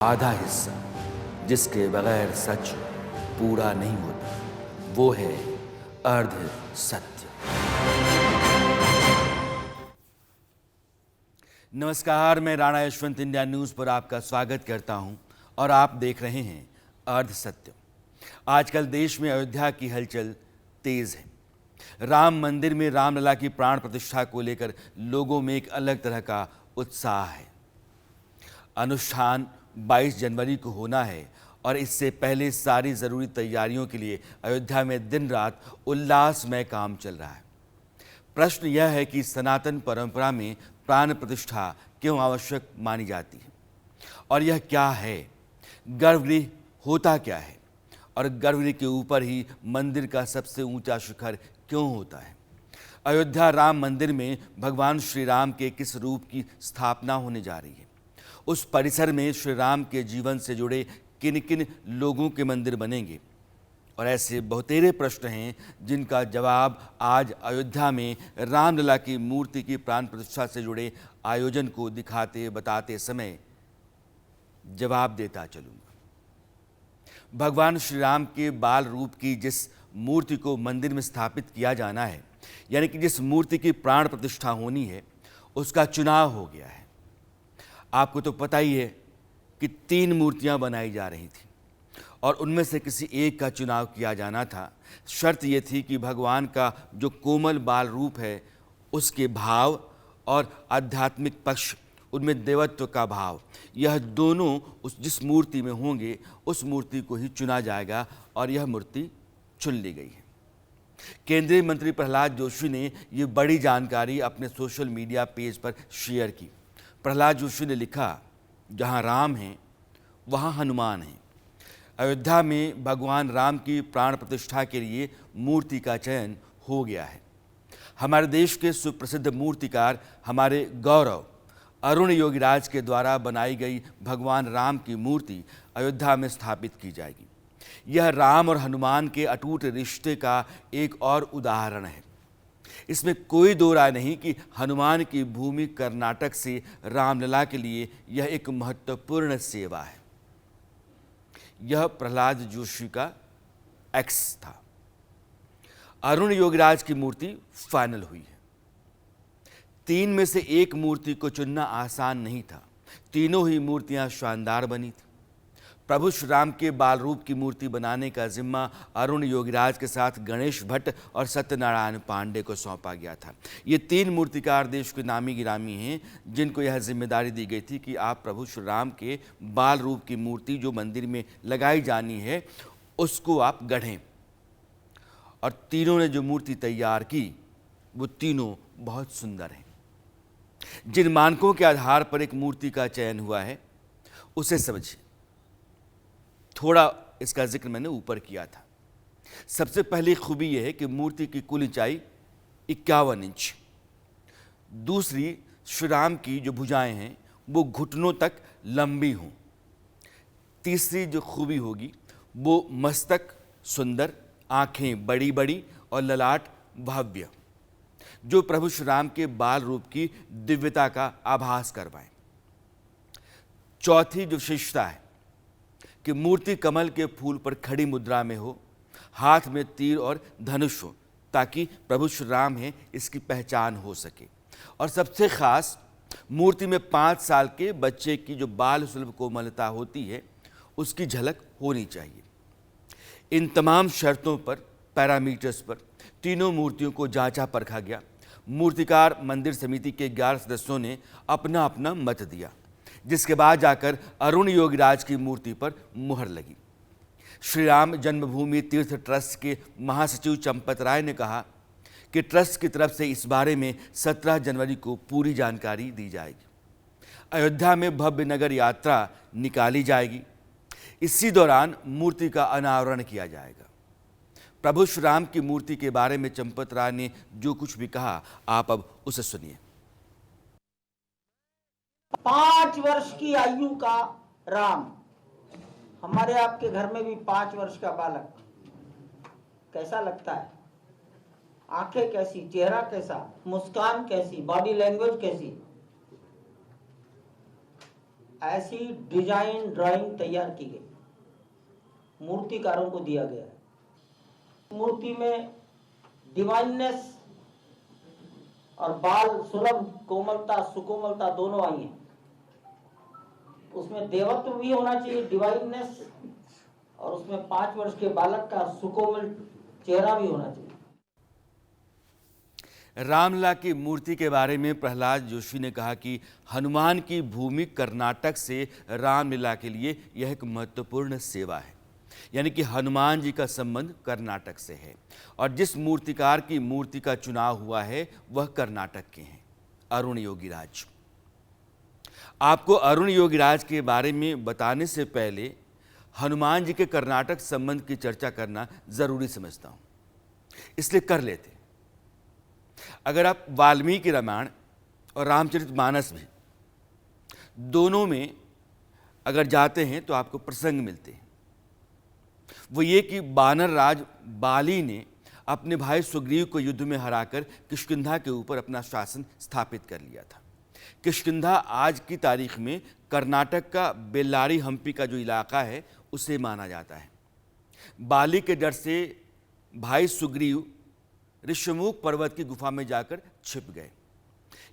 आधा हिस्सा जिसके बगैर सच पूरा नहीं होता, वो है अर्ध सत्य। नमस्कार, मैं राणा यशवंत इंडिया न्यूज़ पर आपका स्वागत करता हूं और आप देख रहे हैं अर्ध सत्य। आजकल देश में अयोध्या की हलचल तेज है। राम मंदिर में रामलला की प्राण प्रतिष्ठा को लेकर लोगों में एक अलग तरह का उत्साह है। अनुष्ठान 22 जनवरी को होना है और इससे पहले सारी ज़रूरी तैयारियों के लिए अयोध्या में दिन रात उल्लासमय काम चल रहा है। प्रश्न यह है कि सनातन परंपरा में प्राण प्रतिष्ठा क्यों आवश्यक मानी जाती है और यह क्या है, गर्भगृह होता क्या है और गर्भगृह के ऊपर ही मंदिर का सबसे ऊंचा शिखर क्यों होता है। अयोध्या राम मंदिर में भगवान श्री राम के किस रूप की स्थापना होने जा रही है, उस परिसर में श्री राम के जीवन से जुड़े किन किन लोगों के मंदिर बनेंगे और ऐसे बहुतेरे प्रश्न हैं जिनका जवाब आज अयोध्या में रामलला की मूर्ति की प्राण प्रतिष्ठा से जुड़े आयोजन को दिखाते बताते समय जवाब देता चलूँगा। भगवान श्री राम के बाल रूप की जिस मूर्ति को मंदिर में स्थापित किया जाना है, यानी कि जिस मूर्ति की प्राण प्रतिष्ठा होनी है, उसका चुनाव हो गया है। आपको तो पता ही है कि 3 मूर्तियां बनाई जा रही थी और उनमें से किसी एक का चुनाव किया जाना था। शर्त ये थी कि भगवान का जो कोमल बाल रूप है, उसके भाव और आध्यात्मिक पक्ष, उनमें देवत्व का भाव, यह दोनों उस जिस मूर्ति में होंगे उस मूर्ति को ही चुना जाएगा और यह मूर्ति चुन ली गई है। केंद्रीय मंत्री प्रहलाद जोशी ने ये बड़ी जानकारी अपने सोशल मीडिया पेज पर शेयर की। प्रहलाद जोशी ने लिखा, जहाँ राम हैं वहाँ हनुमान हैं। अयोध्या में भगवान राम की प्राण प्रतिष्ठा के लिए मूर्ति का चयन हो गया है। हमारे देश के सुप्रसिद्ध मूर्तिकार, हमारे गौरव अरुण योगीराज के द्वारा बनाई गई भगवान राम की मूर्ति अयोध्या में स्थापित की जाएगी। यह राम और हनुमान के अटूट रिश्ते का एक और उदाहरण है। इसमें कोई दो राय नहीं कि हनुमान की भूमि कर्नाटक से रामलला के लिए यह एक महत्वपूर्ण सेवा है। यह प्रहलाद जोशी का एक्स था। अरुण योगीराज की मूर्ति फाइनल हुई है। 3 में से एक मूर्ति को चुनना आसान नहीं था। तीनों ही मूर्तियां शानदार बनी थी। प्रभु श्री राम के बाल रूप की मूर्ति बनाने का जिम्मा अरुण योगीराज के साथ गणेश भट्ट और सत्यनारायण पांडे को सौंपा गया था। ये 3 मूर्तिकार देश के नामी गिरामी हैं जिनको यह जिम्मेदारी दी गई थी कि आप प्रभु श्री राम के बाल रूप की मूर्ति जो मंदिर में लगाई जानी है उसको आप गढ़ें। और तीनों ने जो मूर्ति तैयार की वो तीनों बहुत सुंदर हैं। जिन मानकों के आधार पर एक मूर्ति का चयन हुआ है उसे समझिए। थोड़ा इसका जिक्र मैंने ऊपर किया था। सबसे पहली खूबी यह है कि मूर्ति की कुल ऊंचाई 51 इंच। दूसरी, श्री राम की जो भुजाएं हैं वो घुटनों तक लंबी हों। तीसरी जो खूबी होगी वो मस्तक सुंदर, आंखें बड़ी बड़ी और ललाट भव्य, जो प्रभु श्री राम के बाल रूप की दिव्यता का आभास करवाएं। चौथी जो विशेषता है कि मूर्ति कमल के फूल पर खड़ी मुद्रा में हो, हाथ में तीर और धनुष हो, ताकि प्रभु श्री राम हैं इसकी पहचान हो सके। और सबसे खास, मूर्ति में 5 साल के बच्चे की जो बाल सुलभ कोमलता होती है उसकी झलक होनी चाहिए। इन तमाम शर्तों पर, पैरामीटर्स पर तीनों मूर्तियों को जांचा परखा गया। मूर्तिकार मंदिर समिति के 11 सदस्यों ने अपना अपना मत दिया, जिसके बाद जाकर अरुण योगीराज की मूर्ति पर मुहर लगी। श्री राम जन्मभूमि तीर्थ ट्रस्ट के महासचिव चंपत राय ने कहा कि ट्रस्ट की तरफ से इस बारे में 17 जनवरी को पूरी जानकारी दी जाएगी। अयोध्या में भव्य नगर यात्रा निकाली जाएगी। इसी दौरान मूर्ति का अनावरण किया जाएगा। प्रभु श्री राम की मूर्ति के बारे में चंपत राय ने जो कुछ भी कहा, आप अब उसे सुनिए। 5 वर्ष की आयु का राम, हमारे आपके घर में भी 5 वर्ष का बालक, कैसा लगता है? आंखें कैसी, चेहरा कैसा, मुस्कान कैसी, बॉडी लैंग्वेज कैसी? ऐसी डिजाइन ड्राइंग तैयार की गई, मूर्तिकारों को दिया गया है। मूर्ति में डिवाइननेस और बाल सुलभ कोमलता सुकोमलता दोनों आई हैं। उसमें देवत्व भी होना चाहिए, डिवाइननेस, और उसमें 5 वर्ष के बालक का सुकोमल चेहरा भी होना चाहिए। रामलला की मूर्ति के बारे में प्रहलाद जोशी ने कहा कि हनुमान की भूमि कर्नाटक से रामलीला के लिए यह एक महत्वपूर्ण सेवा है, यानी कि हनुमान जी का संबंध कर्नाटक से है और जिस मूर्तिकार की मूर्ति का चुनाव हुआ है वह कर्नाटक के हैं, अरुण योगीराज। आपको अरुण योगीराज के बारे में बताने से पहले हनुमान जी के कर्नाटक संबंध की चर्चा करना जरूरी समझता हूं, इसलिए कर लेते। अगर आप वाल्मीकि रामायण और रामचरितमानस भी दोनों में अगर जाते हैं तो आपको प्रसंग मिलते हैं। वो ये कि बानर राज बाली ने अपने भाई सुग्रीव को युद्ध में हराकर किष्किंधा के ऊपर अपना शासन स्थापित कर लिया था। किष्किंधा आज की तारीख में कर्नाटक का बेल्लारी हम्पी का जो इलाका है उसे माना जाता है। बाली के डर से भाई सुग्रीव ऋषमुख पर्वत की गुफा में जाकर छिप गए।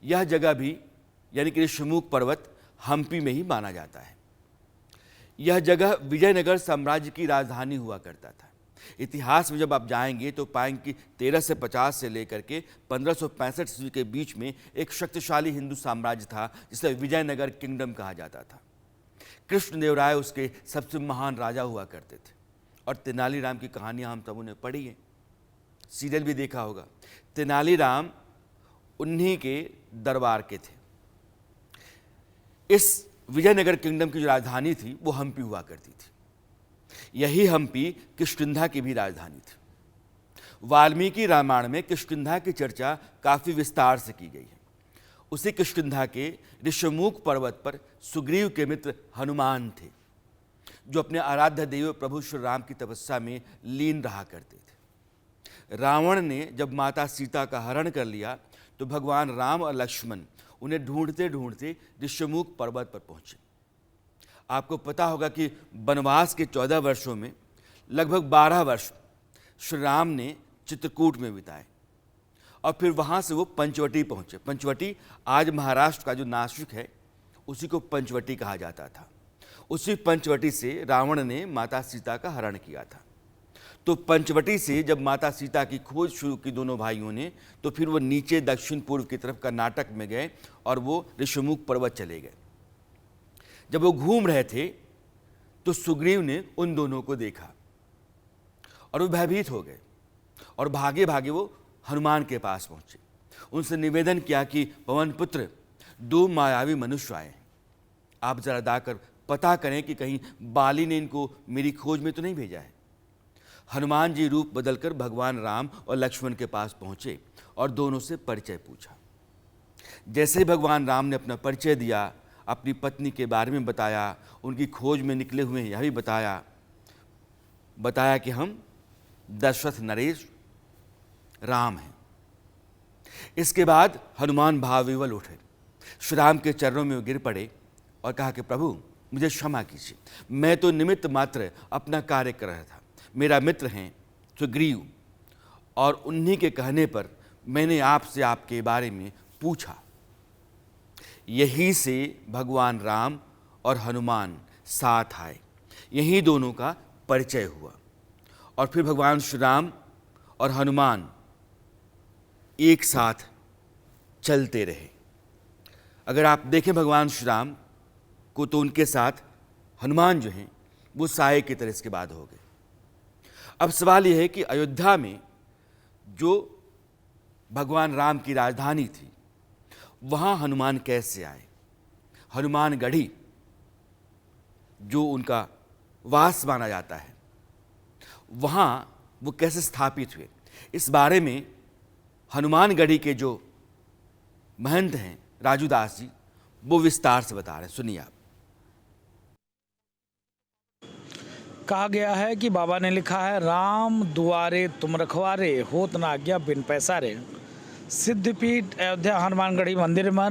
यह जगह भी यानी कि ऋषमुख पर्वत हम्पी में ही माना जाता है। यह जगह विजयनगर साम्राज्य की राजधानी हुआ करता था। इतिहास में जब आप जाएंगे तो पाएंगे कि 1350 से लेकर के 1565 ईस्वी के बीच में एक शक्तिशाली हिंदू साम्राज्य था जिसे विजयनगर किंगडम कहा जाता था। कृष्णदेवराय उसके सबसे महान राजा हुआ करते थे और तेनालीराम की कहानियां हम सबों ने पढ़ी है, सीरियल भी देखा होगा। तेनालीराम उन्हीं के दरबार के थे। इस विजयनगर किंगडम की जो राजधानी थी वो हम्पी हुआ करती थी। यही हम्पी किष्किंधा की भी राजधानी थी। वाल्मीकि रामायण में किष्किंधा की चर्चा काफी विस्तार से की गई है। उसी किष्किंधा के ऋषमुख पर्वत पर सुग्रीव के मित्र हनुमान थे जो अपने आराध्य देव प्रभु श्री राम की तपस्या में लीन रहा करते थे। रावण ने जब माता सीता का हरण कर लिया तो भगवान राम और लक्ष्मण उन्हें ढूंढते ढूंढते ऋषमुख पर्वत पर पहुंचे। आपको पता होगा कि वनवास के 14 वर्षों में लगभग 12 वर्ष श्री राम ने चित्रकूट में बिताए और फिर वहाँ से वो पंचवटी पहुँचे। पंचवटी आज महाराष्ट्र का जो नासिक है उसी को पंचवटी कहा जाता था। उसी पंचवटी से रावण ने माता सीता का हरण किया था। तो पंचवटी से जब माता सीता की खोज शुरू की दोनों भाइयों ने तो फिर वो नीचे दक्षिण पूर्व की तरफ कर्नाटक में गए और वो ऋषमुख पर्वत चले गए। जब वो घूम रहे थे तो सुग्रीव ने उन दोनों को देखा और वो भयभीत हो गए और भागे भागे वो हनुमान के पास पहुंचे। उनसे निवेदन किया कि पवन पुत्र, 2 मायावी मनुष्य आए हैं, आप जरा जाकर पता करें कि कहीं बाली ने इनको मेरी खोज में तो नहीं भेजा है। हनुमान जी रूप बदलकर भगवान राम और लक्ष्मण के पास पहुंचे और दोनों से परिचय पूछा। जैसे भगवान राम ने अपना परिचय दिया, अपनी पत्नी के बारे में बताया, उनकी खोज में निकले हुए यह भी बताया कि हम दशरथ नरेश राम हैं। इसके बाद हनुमान भावविवल उठे, श्री राम के चरणों में गिर पड़े और कहा कि प्रभु मुझे क्षमा कीजिए, मैं तो निमित्त मात्र अपना कार्य कर रहा था। मेरा मित्र हैं सुग्रीव और उन्हीं के कहने पर मैंने आपसे आपके बारे में पूछा। यहीं से भगवान राम और हनुमान साथ आए, यहीं दोनों का परिचय हुआ और फिर भगवान श्री राम और हनुमान एक साथ चलते रहे। अगर आप देखें भगवान श्री राम को तो उनके साथ हनुमान जो हैं वो साये की तरह इसके बाद हो गए। अब सवाल यह है कि अयोध्या में जो भगवान राम की राजधानी थी वहाँ हनुमान कैसे आए? हनुमानगढ़ी जो उनका वास माना जाता है वहाँ वो कैसे स्थापित हुए, इस बारे में हनुमानगढ़ी के जो महंत हैं राजू दास जी वो विस्तार से बता रहे हैं। सुनिए आप। कहा गया है कि बाबा ने लिखा है, राम दुआरे तुम रखवारे, होत न आज्ञा बिन पैसारे। सिद्धपीठ अयोध्या हनुमानगढ़ी मंदिर में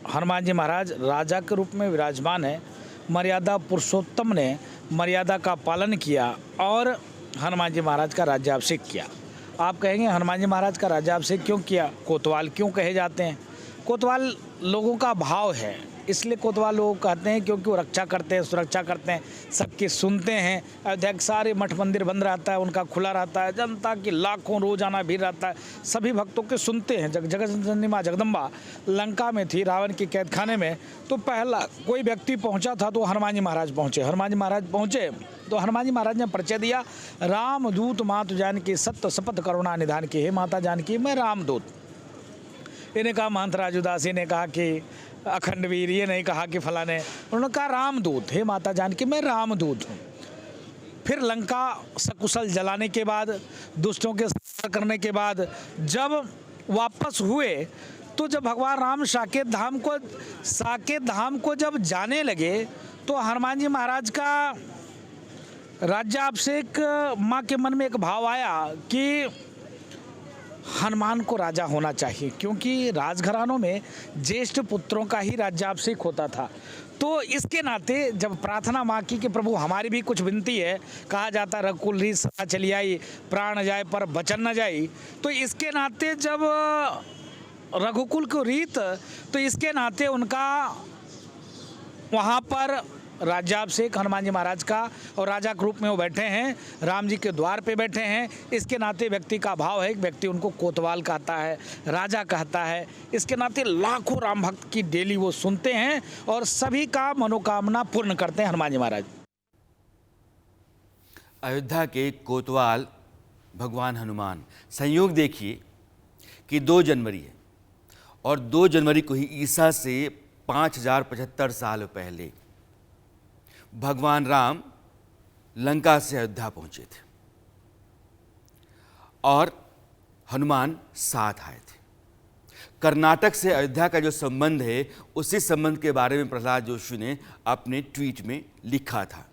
हनुमान जी महाराज राजा के रूप में विराजमान है। मर्यादा पुरुषोत्तम ने मर्यादा का पालन किया और हनुमान जी महाराज का राज्याभिषेक किया। आप कहेंगे हनुमान जी महाराज का राज्याभिषेक क्यों किया, कोतवाल क्यों कहे जाते हैं? कोतवाल लोगों का भाव है, इसलिए कोतवाल लोग कहते हैं क्योंकि वो रक्षा करते हैं, सुरक्षा करते हैं, सबकी सुनते हैं। अयोध्या के सारे मठ मंदिर बंद रहता है, उनका खुला रहता है, जनता की लाखों रोजाना भीड़ रहता है, सभी भक्तों के सुनते हैं। जगत जननी माँ जगदम्बा लंका में थी, रावण के कैद खाने में, तो पहला कोई व्यक्ति पहुंचा था तो हनुमान जी महाराज पहुंचे। हनुमान जी महाराज पहुंचे तो हनुमान जी महाराज ने परिचय दिया, रामदूत मातु जानकी सत्य शपथ करुणा निधान की, हे माता जानकी मैं रामदूत। इन्हें कहा महंत राजूदासी ने कहा कि अखंड वीर, ये नहीं कहा कि फलाने, उन्होंने कहा रामदूत, हे माता जानकी मैं रामदूत हूँ। फिर लंका सकुशल जलाने के बाद, दुष्टों के संहार करने के बाद जब वापस हुए तो जब भगवान राम साकेत धाम को जब जाने लगे तो हनुमान जी महाराज का राज्याभिषेक, माँ के मन में एक भाव आया कि हनुमान को राजा होना चाहिए, क्योंकि राजघरानों में ज्येष्ठ पुत्रों का ही राज्याभिषेक होता था। तो इसके नाते जब प्रार्थना माँ की कि प्रभु हमारी भी कुछ विनती है, कहा जाता रघुकुल रीत सदा चली आई, प्राण जाए पर वचन न जाई, तो इसके नाते जब रघुकुल को रीत, तो इसके नाते उनका वहाँ पर राज्याभिषेक हनुमान जी महाराज का, और राजा के रूप में वो बैठे हैं, राम जी के द्वार पे बैठे हैं। इसके नाते व्यक्ति का भाव है, व्यक्ति उनको कोतवाल कहता है, राजा कहता है। इसके नाते लाखों राम भक्त की डेली वो सुनते हैं और सभी का मनोकामना पूर्ण करते हैं हनुमान जी महाराज। अयोध्या के कोतवाल भगवान हनुमान, संयोग देखिए कि 2 जनवरी है और 2 जनवरी को ही ईसा से 5075 साल पहले भगवान राम लंका से अयोध्या पहुंचे थे और हनुमान साथ आए थे। कर्नाटक से अयोध्या का जो संबंध है, उसी संबंध के बारे में प्रहलाद जोशी ने अपने ट्वीट में लिखा था।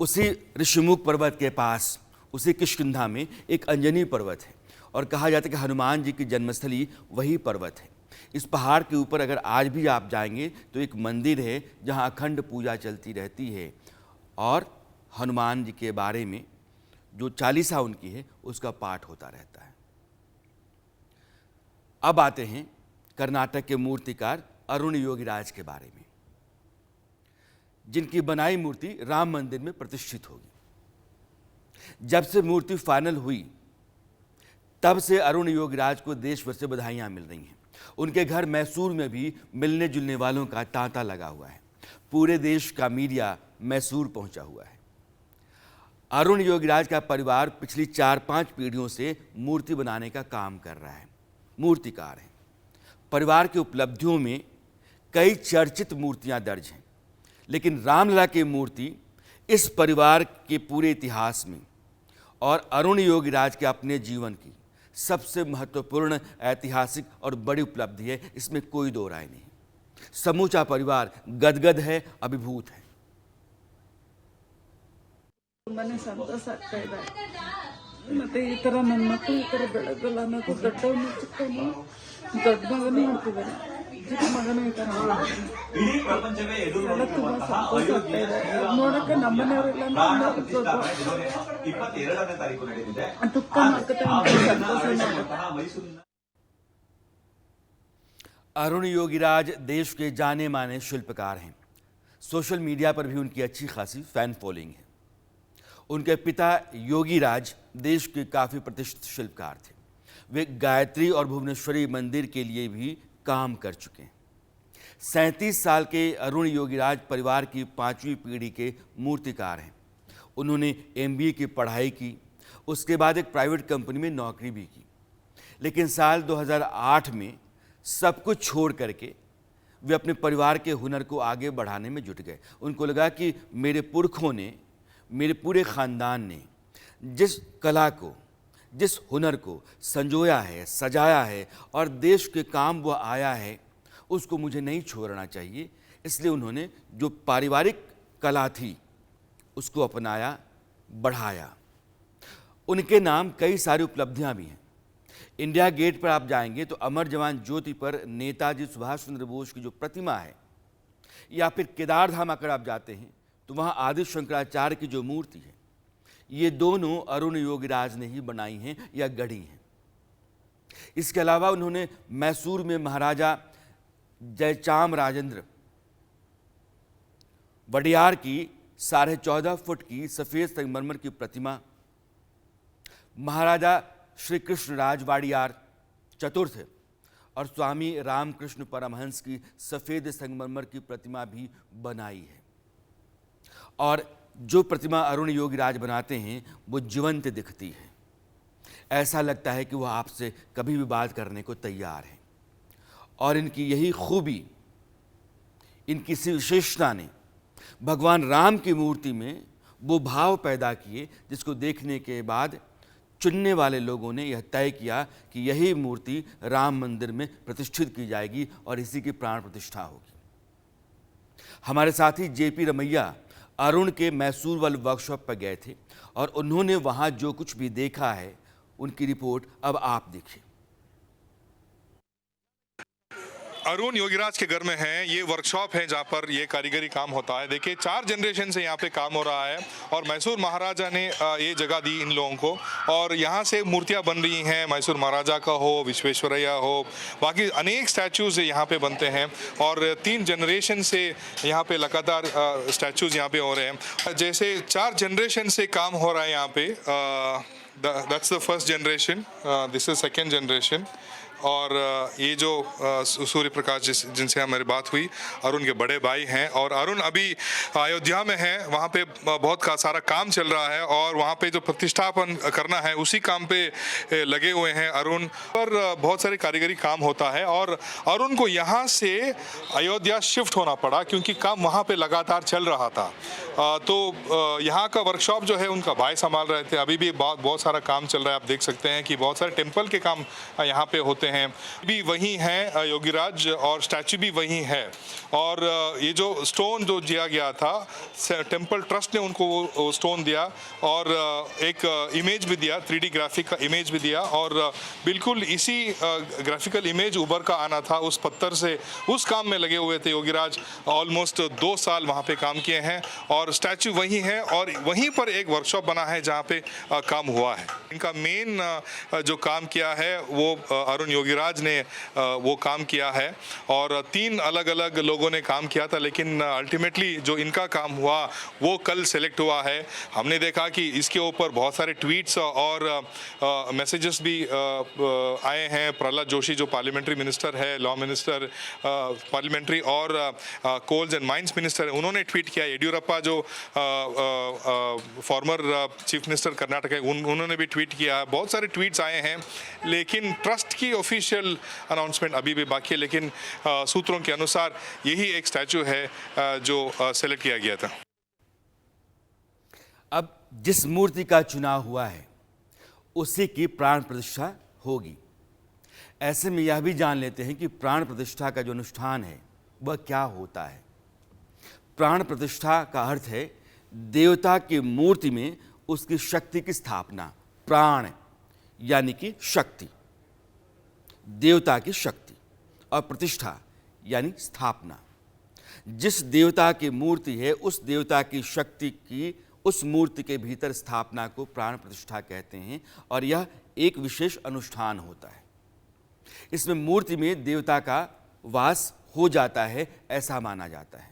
उसी ऋषिमुख पर्वत के पास, उसी किष्किंधा में एक अंजनी पर्वत है और कहा जाता है कि हनुमान जी की जन्मस्थली वही पर्वत है। इस पहाड़ के ऊपर अगर आज भी आप जाएंगे तो एक मंदिर है जहां अखंड पूजा चलती रहती है और हनुमान जी के बारे में जो चालीसा उनकी है उसका पाठ होता रहता है। अब आते हैं कर्नाटक के मूर्तिकार अरुण योगीराज के बारे में, जिनकी बनाई मूर्ति राम मंदिर में प्रतिष्ठित होगी। जब से मूर्ति फाइनल हुई तब से अरुण योगीराज को देश भर से बधाइयां मिल रही हैं। उनके घर मैसूर में भी मिलने जुलने वालों का तांता लगा हुआ है। पूरे देश का मीडिया मैसूर पहुंचा हुआ है। अरुण योगीराज का परिवार पिछली 4-5 पीढ़ियों से मूर्ति बनाने का काम कर रहा है, मूर्तिकार है। परिवार की उपलब्धियों में कई चर्चित मूर्तियां दर्ज हैं, लेकिन रामलला की मूर्ति इस परिवार के पूरे इतिहास में और अरुण योगीराज के अपने जीवन की सबसे महत्वपूर्ण ऐतिहासिक और बड़ी उपलब्धि है, इसमें कोई दो राय नहीं। समूचा परिवार गदगद है, अभिभूत है। ತುಂಬಾನೇ ಸಂತೋಷ ಆಗ್ತಾ ಇದೆ ಮತ್ತೆ ಈ ತರ ನನ್ನ ಮಕ್ಕಳು ಈ ತರ ಬೆಳೆದಲ್ಲ ಅನ್ನೋದು ದೊಡ್ಡವನು ಚಿಕ್ಕವನು ದೊಡ್ಡ ಮಗನೂ ಮಾಡ್ತಿದ್ದಾರೆ ಚಿಕ್ಕ ಮಗನೂ ಈ ತರ ಇಡೀ ಪ್ರಪಂಚವೇ ಎದುರು ತುಂಬಾ ಸಂತೋಷ ಆಗ್ತಾ ಇದೆ ನೋಡಕ್ಕೆ ನಮ್ಮನೆಯವರೆಲ್ಲ 22ನೇ ತಾರೀಕು ನಡೆದಿದೆ ದುಃಖ ಮಾಡ್ಕೊತಾ ಸಂತೋಷ ಮೈಸೂರಿನ अरुण योगीराज देश के जाने माने शिल्पकार हैं। सोशल मीडिया पर भी उनकी अच्छी खासी फैन फॉलोइंग है। उनके पिता योगीराज देश के काफ़ी प्रतिष्ठित शिल्पकार थे। वे गायत्री और भुवनेश्वरी मंदिर के लिए भी काम कर चुके हैं। 37 साल के अरुण योगीराज परिवार की 5वीं पीढ़ी के मूर्तिकार हैं। उन्होंने MBA की पढ़ाई की, उसके बाद एक प्राइवेट कंपनी में नौकरी भी की, लेकिन साल 2008 में सब कुछ छोड़ करके वे अपने परिवार के हुनर को आगे बढ़ाने में जुट गए। उनको लगा कि मेरे पुरखों ने, मेरे पूरे ख़ानदान ने जिस कला को, जिस हुनर को संजोया है, सजाया है और देश के काम वो आया है, उसको मुझे नहीं छोड़ना चाहिए। इसलिए उन्होंने जो पारिवारिक कला थी उसको अपनाया, बढ़ाया। उनके नाम कई सारी उपलब्धियां भी हैं। इंडिया गेट पर आप जाएंगे तो अमर जवान ज्योति पर नेताजी सुभाष चंद्र बोस की जो प्रतिमा है या फिर केदार धाम अगर आप जाते हैं तो वहाँ आदि शंकराचार्य की जो मूर्ति है, ये दोनों अरुण योगीराज ने ही बनाई हैं या गढ़ी हैं। इसके अलावा उन्होंने मैसूर में महाराजा जयचाम राजेंद्र वडियार की 14.5 फुट की सफेद संगमरमर की प्रतिमा, महाराजा श्री कृष्णराज वाडियार चतुर्थ और स्वामी रामकृष्ण परमहंस की सफेद संगमरमर की प्रतिमा भी बनाई है। और जो प्रतिमा अरुण योगीराज बनाते हैं वो जीवंत दिखती है, ऐसा लगता है कि वह आपसे कभी भी बात करने को तैयार है। और इनकी यही खूबी, इनकी इसी विशेषता ने भगवान राम की मूर्ति में वो भाव पैदा किए जिसको देखने के बाद चुनने वाले लोगों ने यह तय किया कि यही मूर्ति राम मंदिर में प्रतिष्ठित की जाएगी और इसी की प्राण प्रतिष्ठा होगी। हमारे साथी जेपी रमैया अरुण के मैसूर वाले वर्कशॉप पर गए थे और उन्होंने वहां जो कुछ भी देखा है उनकी रिपोर्ट अब आप देखिए। अरुण योगीराज के घर में है, ये वर्कशॉप है जहाँ पर ये कारीगरी काम होता है। देखिए 4 जनरेशन से यहाँ पे काम हो रहा है और मैसूर महाराजा ने ये जगह दी इन लोगों को और यहाँ से मूर्तियाँ बन रही हैं। मैसूर महाराजा का हो, विश्वेश्वरैया हो, बाकी अनेक स्टैचूज यहाँ पे बनते हैं और 3 जनरेशन से यहाँ पे लगातार स्टैचूज यहाँ पे हो रहे हैं। जैसे 4 जनरेशन से काम हो रहा है यहाँ पे। That's the first generation, this is second generation. और ये जो सूर्य प्रकाश जिनसे हमारी बात हुई, अरुण के बड़े भाई हैं और अरुण अभी अयोध्या में है। वहाँ पे बहुत सारा काम चल रहा है और वहाँ पे जो प्रतिष्ठापन करना है उसी काम पे लगे हुए हैं अरुण। और बहुत सारे कारीगरी काम होता है और अरुण को यहाँ से अयोध्या शिफ्ट होना पड़ा क्योंकि काम वहाँ पे लगातार चल रहा था। तो यहाँ का वर्कशॉप जो है उनका भाई संभाल रहे थे। अभी भी बहुत सारा काम चल रहा है। आप देख सकते हैं कि बहुत सारे टेम्पल के काम यहाँ पे होते हैं। भी वही है योगीराज और स्टैचू भी वही है। और ये जो स्टोन जो दिया गया था, टेम्पल ट्रस्ट ने उनको वो स्टोन दिया और एक इमेज भी दिया, 3D ग्राफिक का इमेज भी दिया और बिल्कुल इसी ग्राफिकल इमेज उभर का आना था उस पत्थर से। उस काम में लगे हुए थे योगीराज। ऑलमोस्ट 2 साल वहाँ पे काम किए हैं और स्टैचू वही है और वहीं पर एक वर्कशॉप बना है जहाँ पे काम हुआ है। इनका मेन जो काम किया है वो अरुण योगीराज ने वो काम किया है और 3 अलग अलग लोगों ने काम किया था, लेकिन अल्टीमेटली जो इनका काम हुआ वो कल सेलेक्ट हुआ है। हमने देखा कि इसके ऊपर बहुत सारे ट्वीट्स और मैसेजेस भी आए हैं। प्रहलाद जोशी जो पार्लियामेंट्री मिनिस्टर है, लॉ मिनिस्टर पार्लियामेंट्री और कोल्स एंड माइंस मिनिस्टर है, उन्होंने ट्वीट किया। येडियुरप्पा जो फॉर्मर चीफ मिनिस्टर कर्नाटक है, उन्होंने भी ट्वीट किया। बहुत सारे ट्वीट्स आए हैं, लेकिन ट्रस्ट की ऑफिशियल अनाउंसमेंट अभी भी बाकी है। लेकिन सूत्रों के अनुसार यही एक स्टैचू है जो सेलेक्ट किया गया था। अब जिस मूर्ति का चुनाव हुआ है उसी की प्राण प्रतिष्ठा होगी। ऐसे में यह भी जान लेते हैं कि प्राण प्रतिष्ठा का जो अनुष्ठान है वह क्या होता है। प्राण प्रतिष्ठा का अर्थ है देवता की मूर्ति में उसकी शक्ति की स्थापना। प्राण यानी कि शक्ति, देवता की शक्ति, और प्रतिष्ठा यानी स्थापना। जिस देवता की मूर्ति है उस देवता की शक्ति की उस मूर्ति के भीतर स्थापना को प्राण प्रतिष्ठा कहते हैं और यह एक विशेष अनुष्ठान होता है। इसमें मूर्ति में देवता का वास हो जाता है, ऐसा माना जाता है।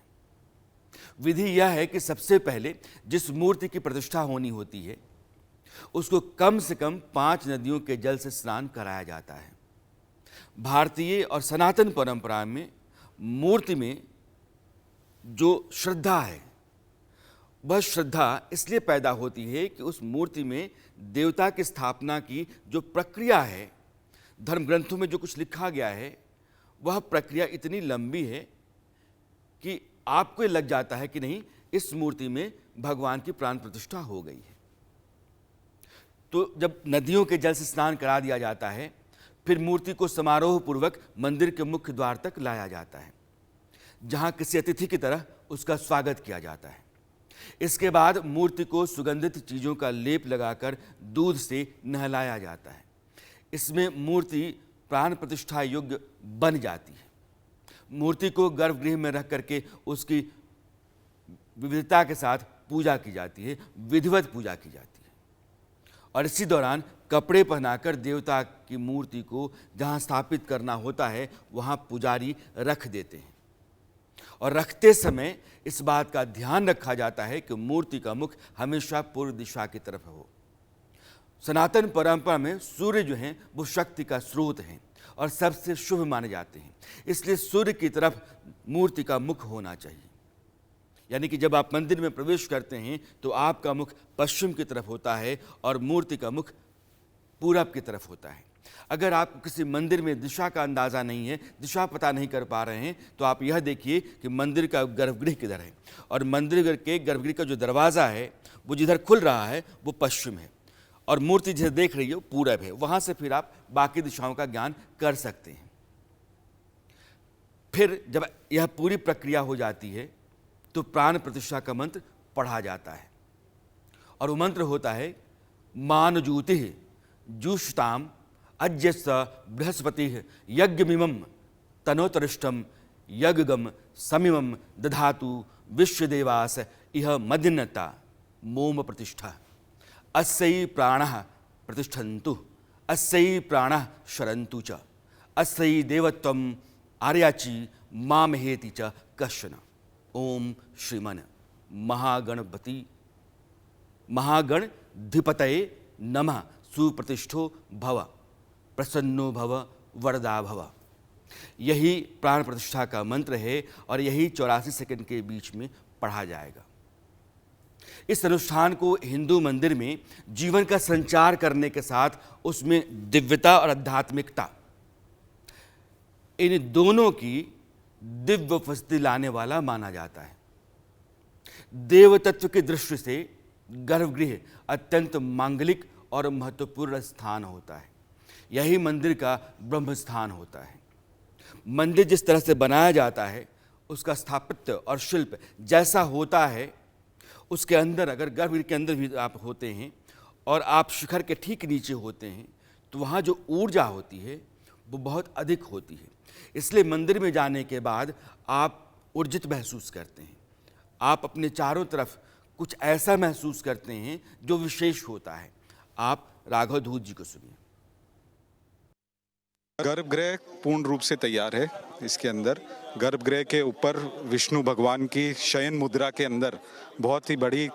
विधि यह है कि सबसे पहले जिस मूर्ति की प्रतिष्ठा होनी होती है उसको कम से कम 5 नदियों के जल से स्नान कराया जाता है। भारतीय और सनातन परंपरा में मूर्ति में जो श्रद्धा है वह श्रद्धा इसलिए पैदा होती है कि उस मूर्ति में देवता की स्थापना की जो प्रक्रिया है, धर्म ग्रंथों में जो कुछ लिखा गया है, वह प्रक्रिया इतनी लंबी है कि आपको लग जाता है कि नहीं, इस मूर्ति में भगवान की प्राण प्रतिष्ठा हो गई है। तो जब नदियों के जल से स्नान करा दिया जाता है, फिर मूर्ति को समारोह पूर्वक मंदिर के मुख्य द्वार तक लाया जाता है, जहां किसी अतिथि की तरह उसका स्वागत किया जाता है। इसके बाद मूर्ति को सुगंधित चीज़ों का लेप लगाकर दूध से नहलाया जाता है। इसमें मूर्ति प्राण प्रतिष्ठा योग्य बन जाती है। मूर्ति को गर्भगृह में रख करके उसकी विविधता के साथ पूजा की जाती है, विधिवत पूजा की जाती है। और इसी दौरान कपड़े पहनाकर देवता की मूर्ति को जहाँ स्थापित करना होता है वहाँ पुजारी रख देते हैं। और रखते समय इस बात का ध्यान रखा जाता है कि मूर्ति का मुख हमेशा पूर्व दिशा की तरफ हो। सनातन परंपरा में सूर्य जो हैं वो शक्ति का स्रोत हैं और सबसे शुभ माने जाते हैं, इसलिए सूर्य की तरफ मूर्ति का मुख होना चाहिए। यानी कि जब आप मंदिर में प्रवेश करते हैं तो आपका मुख पश्चिम की तरफ होता है और मूर्ति का मुख पूरब की तरफ होता है। अगर आपको किसी मंदिर में दिशा का अंदाज़ा नहीं है, दिशा पता नहीं कर पा रहे हैं, तो आप यह देखिए कि मंदिर का गर्भगृह किधर है, और मंदिर के गर्भगृह का जो दरवाज़ा है वो जिधर खुल रहा है वो पश्चिम है और मूर्ति जिधर देख रही हो पूरब है। वहाँ से फिर आप बाकी दिशाओं का ज्ञान कर सकते हैं। फिर जब यह पूरी प्रक्रिया हो जाती है तो प्राण प्रतिष्ठा का मंत्र पढ़ा जाता है और वो मंत्र होता है मानजूति जुष्टाम अज्यस बृहस्पति यज्ञमिमं तनोतरिष्टम यज्ञगम समिमं दधातु विश्वदेवास इह मदिन्नता मोम प्रतिष्ठा अस्यै प्राणः प्रतिष्ठन्तु अस्यै प्राणः शरन्तु च अस्यै देवत्वम् आर्याचि मामहेति च कश्चन। ओम श्रीमन महागणधिपतये नमः सुप्रतिष्ठो भव प्रसन्नो भव वरदा भव। यही प्राण प्रतिष्ठा का मंत्र है और यही 84 सेकंड के बीच में पढ़ा जाएगा। इस अनुष्ठान को हिंदू मंदिर में जीवन का संचार करने के साथ उसमें दिव्यता और आध्यात्मिकता, इन दोनों की दिव्य उपस्थिति लाने वाला माना जाता है। देव तत्व की दृष्टि से गर्भगृह अत्यंत मांगलिक और महत्वपूर्ण स्थान होता है। यही मंदिर का ब्रह्म स्थान होता है। मंदिर जिस तरह से बनाया जाता है, उसका स्थापत्य और शिल्प जैसा होता है, उसके अंदर अगर गर्भगृह के अंदर भी आप होते हैं और आप शिखर के ठीक नीचे होते हैं तो वहाँ जो ऊर्जा होती है वो बहुत अधिक होती है। इसलिए मंदिर में जाने के बाद आप ऊर्जित महसूस करते हैं। आप अपने चारों तरफ कुछ ऐसा महसूस करते हैं जो विशेष होता है। आप राघव धूत जी को सुनिए। गर्भगृह पूर्ण रूप से तैयार है। इसके अंदर गर्भगृह के ऊपर विष्णु भगवान की शयन मुद्रा के अंदर बहुत ही बड़ी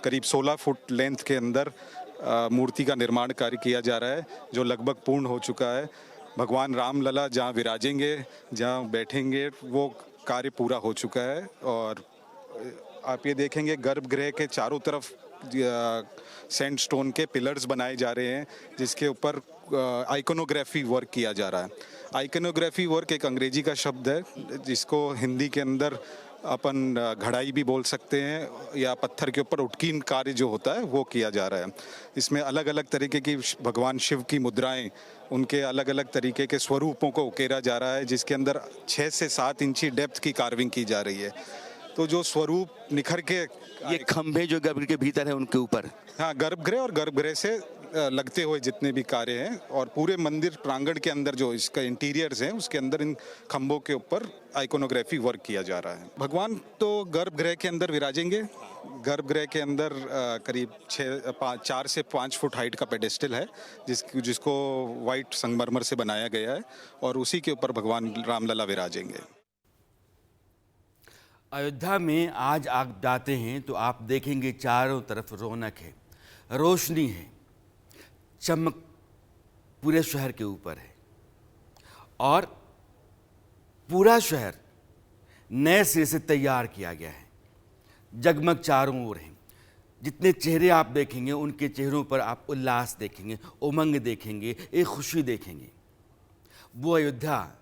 करीब 16 फुट लेंथ के अंदर मूर्ति का निर्माण कार्य किया जा रहा है, जो लगभग पूर्ण हो चुका है। भगवान रामलला जहाँ विराजेंगे, जहाँ बैठेंगे, वो कार्य पूरा हो चुका है। और आप ये देखेंगे गर्भगृह के चारों तरफ सैंडस्टोन के पिलर्स बनाए जा रहे हैं, जिसके ऊपर आइकोनोग्राफी वर्क किया जा रहा है। आइकोनोग्राफी वर्क एक अंग्रेजी का शब्द है जिसको हिंदी के अंदर अपन घड़ाई भी बोल सकते हैं, या पत्थर के ऊपर उत्कीर्ण कार्य जो होता है वो किया जा रहा है। इसमें अलग अलग तरीके की भगवान शिव की मुद्राएं, उनके अलग अलग तरीके के स्वरूपों को उकेरा जा रहा है, जिसके अंदर 6 से 7 इंची डेप्थ की कार्विंग की जा रही है। तो जो स्वरूप निखर के, ये खंभे जो गर्भगृह के भीतर है उनके ऊपर, हाँ, गर्भगृह और गर्भगृह से लगते हुए जितने भी कार्य हैं, और पूरे मंदिर प्रांगण के अंदर जो इसका इंटीरियर्स हैं उसके अंदर इन खंभों के ऊपर आइकोनोग्राफी वर्क किया जा रहा है। भगवान तो गर्भगृह के अंदर विराजेंगे। गर्भगृह के अंदर करीब 4 से 5 फुट हाइट का पेडेस्टल है, जिसको वाइट संगमरमर से बनाया गया है, और उसी के ऊपर भगवान रामलला विराजेंगे। अयोध्या में आज आप जाते हैं तो आप देखेंगे चारों तरफ रौनक है, रोशनी है, चमक पूरे शहर के ऊपर है और पूरा शहर नए सिरे से तैयार किया गया है। जगमग चारों ओर हैं। जितने चेहरे आप देखेंगे उनके चेहरों पर आप उल्लास देखेंगे, उमंग देखेंगे, एक खुशी देखेंगे। वो अयोध्या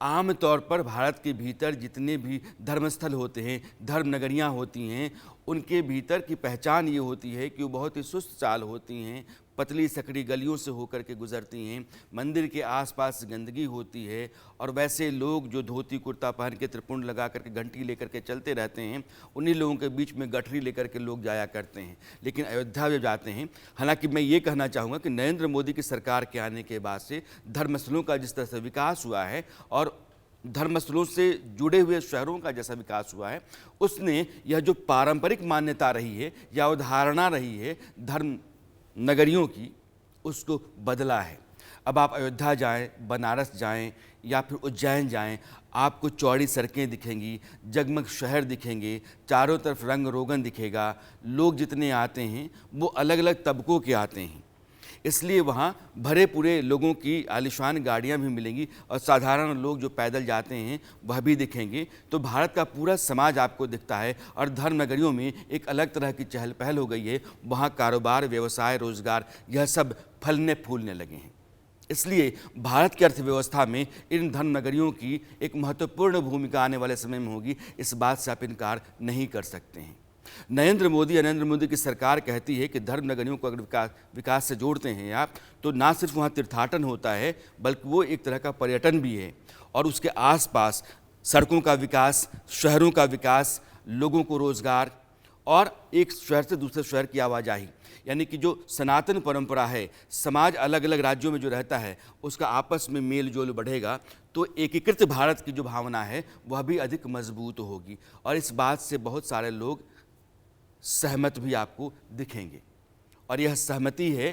आम तौर पर भारत के भीतर जितने भी धर्मस्थल होते हैं, धर्म नगरियाँ होती हैं, उनके भीतर की पहचान ये होती है कि वो बहुत ही सुस्त चाल होती हैं, पतली सकड़ी गलियों से होकर के गुजरती हैं, मंदिर के आसपास गंदगी होती है, और वैसे लोग जो धोती कुर्ता पहन के त्रिपुंड लगा करके घंटी लेकर के चलते रहते हैं, उन्हीं लोगों के बीच में गठरी लेकर के लोग जाया करते हैं। लेकिन अयोध्या जब जाते हैं, हालांकि मैं ये कहना चाहूँगा कि नरेंद्र मोदी की सरकार के आने के बाद से धर्मस्थलों का जिस तरह से विकास हुआ है और धर्मस्थलों से जुड़े हुए शहरों का जैसा विकास हुआ है, उसने यह जो पारंपरिक मान्यता रही है या अवधारणा रही है धर्म नगरियों की, उसको बदला है। अब आप अयोध्या जाएं, बनारस जाएं या फिर उज्जैन जाएं, आपको चौड़ी सड़कें दिखेंगी, जगमग शहर दिखेंगे, चारों तरफ रंग रोगन दिखेगा। लोग जितने आते हैं वो अलग अलग तबकों के आते हैं, इसलिए वहाँ भरे पूरे लोगों की आलिशान गाड़ियाँ भी मिलेंगी और साधारण लोग जो पैदल जाते हैं वह भी दिखेंगे। तो भारत का पूरा समाज आपको दिखता है और धर्म नगरियों में एक अलग तरह की चहल पहल हो गई है। वहाँ कारोबार, व्यवसाय, रोजगार यह सब फलने फूलने लगे हैं। इसलिए भारत की अर्थव्यवस्था में इन धर्म नगरियों की एक महत्वपूर्ण भूमिका आने वाले समय में होगी, इस बात से आप इनकार नहीं कर सकते हैं। नरेंद्र मोदी की सरकार कहती है कि धर्म नगरियों को अगर विकास से जोड़ते हैं आप, तो ना सिर्फ वहाँ तीर्थाटन होता है बल्कि वो एक तरह का पर्यटन भी है। और उसके आसपास सड़कों का विकास, शहरों का विकास, लोगों को रोजगार और एक शहर से दूसरे शहर की आवाजाही, यानी कि जो सनातन परंपरा है, समाज अलग अलग राज्यों में जो रहता है उसका आपस में मेल जोल बढ़ेगा, तो एकीकृत भारत की जो भावना है वह भी अधिक मजबूत होगी। और इस बात से बहुत सारे लोग सहमत भी आपको दिखेंगे। और यह सहमति है